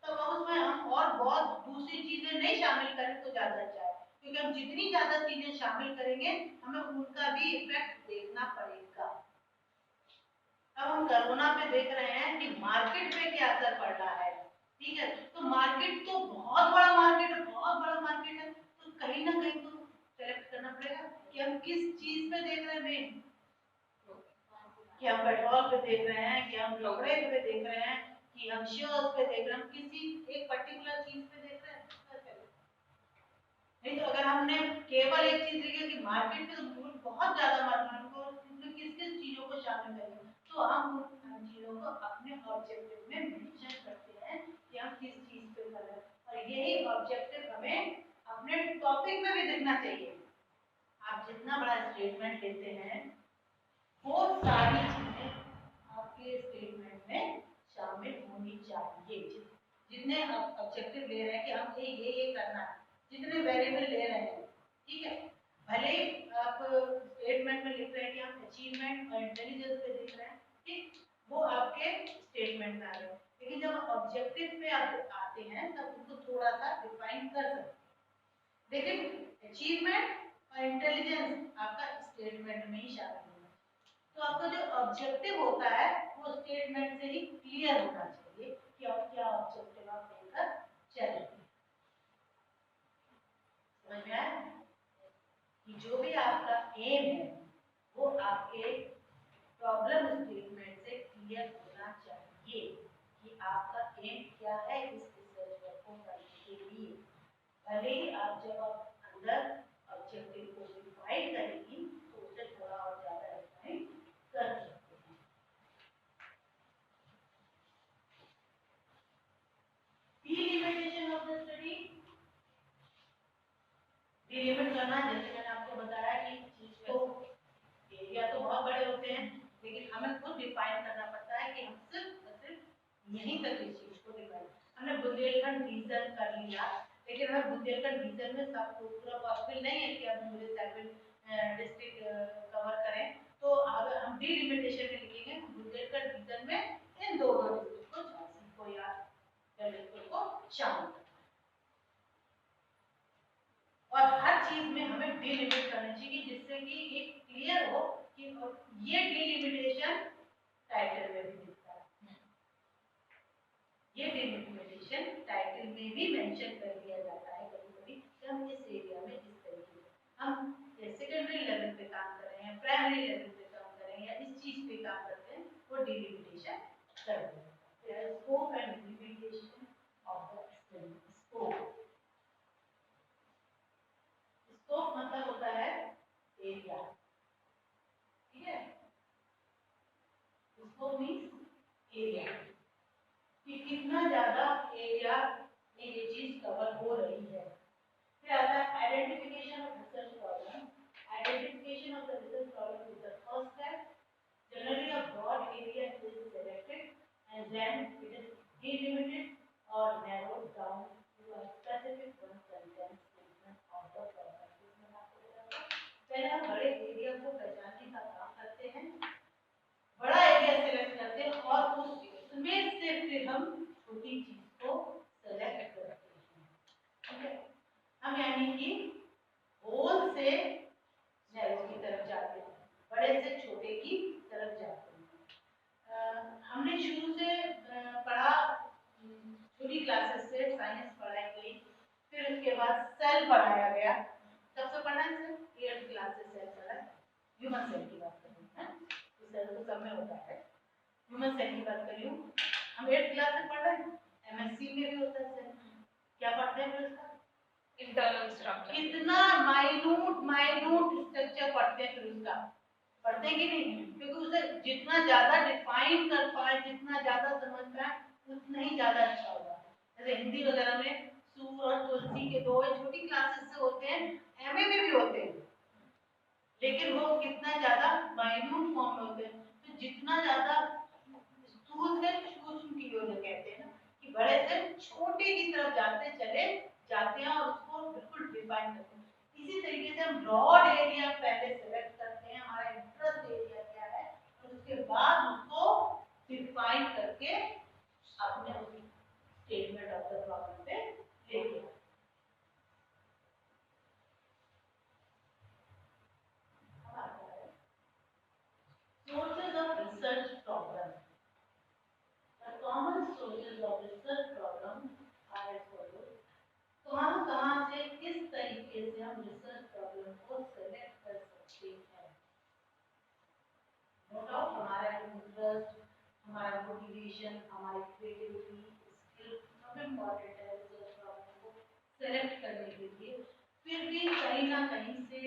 तो उसमें हम और बहुत दूसरी चीजें नहीं शामिल करें तो ज्यादा अच्छा है, क्योंकि हम जितनी ज्यादा चीजें शामिल करेंगे हमें उनका भी इफेक्ट देखना पड़ेगा। अब हम कोरोना पे देख रहे हैं कि मार्केट पे क्या असर पड़ रहा है, ठीक है? तो मार्केट तो बहुत बड़ा मार्केट है, बहुत बड़ा मार्केट है, तो कहीं ना कहीं तो सेलेक्ट करना पड़ेगा कि हम किस चीज पे देख रहे हैं मेन, कि हम पेट्रोल पे देख रहे हैं, कि हम कपड़े पे देख रहे हैं, कि हम शेयर्स पे देख रहे हैं, किसी एक पर्टिकुलर चीज पे देख रहे हैं। नहीं तो अगर हमने केवल एक चीज देखी कि मार्केट पे तो बहुत ज्यादा मार्केट को किस किस चीजों को शामिल करेंगे, तो हम उन चीजों को अपने ऑब्जेक्टिव में मेंशन करते हैं कि हम किस चीज पे कर रहे हैं, और यही ऑब्जेक्टिव हमें अपने टॉपिक में भी देखना चाहिए। आप जितना बड़ा स्टेटमेंट लेते हैं वो सारी चीजें आपके स्टेटमेंट में शामिल होनी चाहिए। जितने आप ऑब्जेक्टिव ले रहे हैं कि हम ये करना है, जितने वेरिएबल ले रहे हैं, ठीक है, भले ही आप स्टेटमेंट में लिख रहे हैं कि हम अचीवमेंट और इंटेलिजेंस पे लिख रहे हैं, ठीक, वो आपके स्टेटमेंट में आ रहे हैं, लेकिन जब ऑब्जेक्टिव पे आप आते हैं तब उनको थोड़ा सा डिफाइन कर सकते हैं। लेकिन अचीवमेंट और इंटेलिजेंस आपका स्टेटमेंट में ही शामिल है, तो आपका जो ऑब्जेक्टिव होता है वो स्टेटमेंट से ही क्लियर होना चाहिए कि आप क्या ऑब्जेक्टिव आप लेकर चलेंगे। समझ में आया कि जो भी आपका एम है वो आपके प्रॉब्लम स्टेटमेंट से क्लियर होना चाहिए कि आपका एम क्या है इस रिसर्च वर्क को करने के लिए। भले ही आप जब आप अंदर ऑब्जेक्टिव को डिफाइन करेंगी तो उसे थोड़ा और ज्यादा डिफाइन कर सकते हैं। Delimitation of the study, delimit करना, जैसे मैंने आपको बताया कि चीज को एरिया तो बहुत बड़े होते हैं, लेकिन हमें खुद डिफाइन करना पड़ता है कि हम सिर्फ यहीं तक इस चीज को डिफाइन। हमने बुंदेलखंड रीजन कर लिया, लेकिन हमें बुंदेलखंड रीजन में सब पूरा पॉसिबल नहीं है कि हम पूरे 7 डिस्ट्रिक्ट कवर करें, तो अगर हम डिलिमिटेशन में लिखेंगे बुंदेलखंड रीजन में इन दो डिस्ट्रिक्ट को, झांसी को या ललितपुर को शामिल करना, और हर चीज में हमें डिलिमिट करना चाहिए जिससे कि एक क्लियर हो कि ये डिलिमिटेशन टाइटल में भी दिखता है, ये डिलिमिटेशन टाइटल में भी मेंशन कर दिया जाता है कभी-कभी कि हम इस एरिया में इस तरीके से हम सेकेंडरी लेवल पे काम कर रहे हैं, प्राइमरी लेवल पे काम कर रहे हैं या इस चीज पे काम करते हैं, वो डिलिमिटेशन करते हैं। Scope and delimitation of the study. Scope मतलब होता है एरिया, ठीक है, स्कोप मींस एरिया कि कितना ज्यादा एरिया में ये चीज कवर हो रही है। फिर आता है identification of research problem. Identification of the research problem is the first step. Generally a broad area is selected and then it is delimited or narrowed down to a specific one sentence statement of the problem। पहले हम बड़े area को पहचानने का काम करते हैं, बड़ा एरिया सेलेक्ट करते हैं और उसमें से फिर हम छोटी चीज को के बाद सेल पढ़ाया गया, सबसे पढ़ा है सेल, 8th क्लास से सेल पढ़ा है। ह्यूमन सेल की बात कर रही हूँ, तो सेल तो सब में होता है, ह्यूमन सेल की बात कर रही हूँ। हम 8th क्लास से पढ़ रहे हैं, एमएससी में भी होता है सेल। क्या पढ़ते हैं फिर उसका?
Internal structure.
कितना माइन्यूट स्ट्रक्चर पढ़ते हैं फिर उसका, पढ़ते हैं कि नहीं? क्योंकि उसे जितना ज्यादा डिफाइन कर पाए, जितना ज्यादा समझ पाए, उतना ही ज्यादा अच्छा होगा। जैसे हिंदी वगैरह में सूर और तुलसी के दो छोटी क्लासेस से होते हैं, एमए में भी होते हैं, लेकिन वो कितना ज्यादा माइन्यूट फॉर्म में होते हैं। तो जितना ज्यादा स्थूल से सूक्ष्म की ओर कहते हैं ना, कि बड़े से छोटे की तरफ जाते हैं और उसको बिल्कुल डिफाइन करते हैं। इसी तरीके से हम ब्रॉड एरिया पहले सेलेक्ट करते हैं, हमारा इंटरेस्ट एरिया क्या है, और उसके बाद उसको डिफाइन करके अपने स्टेटमेंट ऑफ द प्रॉब्लम पे लेके sources of research problem. The common sources of research problem are as follows. कहाँ से किस तरीके से हम रिसर्च प्रॉब्लम को सेलेक्ट कर सकते हैं? नो डाउट हमारा इंटरेस्ट, हमारा मोटिवेशन, हमारी क्रिएटिविटी, स्किल सब इम्पोर्टेंट है रिसर्च प्रॉब्लम को सेलेक्ट करने के लिए। फिर भी कहीं ना कहीं से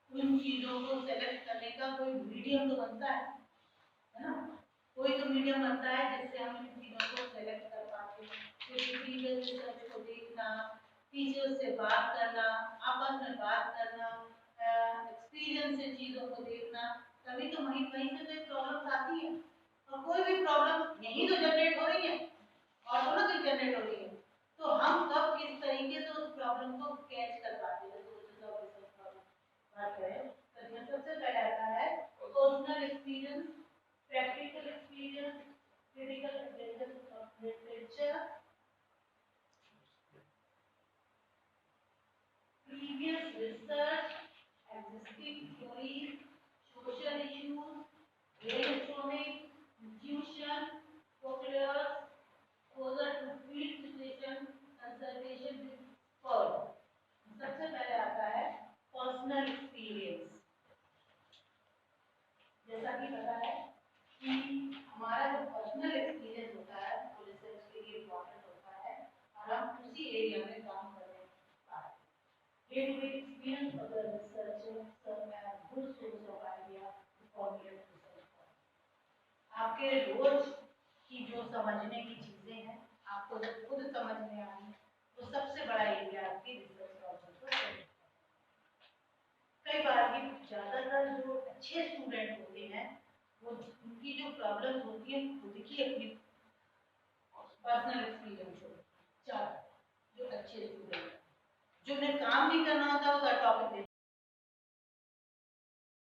उन चीजों को सेलेक्ट करने का कोई मीडियम तो बनता है ना? कोई तो मीडियम बनता है जिससे हम इन चीजों को सेलेक्ट कर पाते हैं। प्रीवियस रिसर्च को देखना, टीचर्स से बात करना, आपस में बात करना, एक्सपीरियंस से चीजों को देखना, तभी तो वहीं से कोई प्रॉब्लम आती है। और कोई भी प्रॉब्लम यही तो जनरेट हो रही है, ऑटोमेटिक जनरेट हो रही है। तो हम कब किस तरीके से उस प्रॉब्लम को कैच कर पाते हैं? सोर्सेज ऑफ रिसर्च प्रॉब्लम बात करें तो इसमें सबसे पहले आता है personal experience, practical experience, critical analysis of literature, previous research, existing theories, social issues, electronic, intuition, folklore, exposure to field situation, consultation with experts. सबसे पहले आता है पर्सनल एक्सपीरियंस। जैसा कि पता है कि हमारा जो पर्सनल एक्सपीरियंस होता है वो रिसर्च के लिए इम्पोर्टेंट होता है और हम उसी एरिया में काम कर रहे हैं। day-to-day experience of the researcher serve as good source of idea to formulate research. आपके रोज की जो समझने की चीजें हैं, आपको जब खुद समझ में आनी, तो सबसे बड़ा एरिया आपकी रिसर्च प्रॉब्लम को है। कई बार की ज्यादातर जो अच्छे स्टूडेंट होते हैं, वो उनकी जो प्रॉब्लम्स होती है खुद की अपनी पर्सनल एक्सपीरियंस होती है। जो अच्छे स्टूडेंट जो उन्हें काम नहीं करना होता वो टॉपिक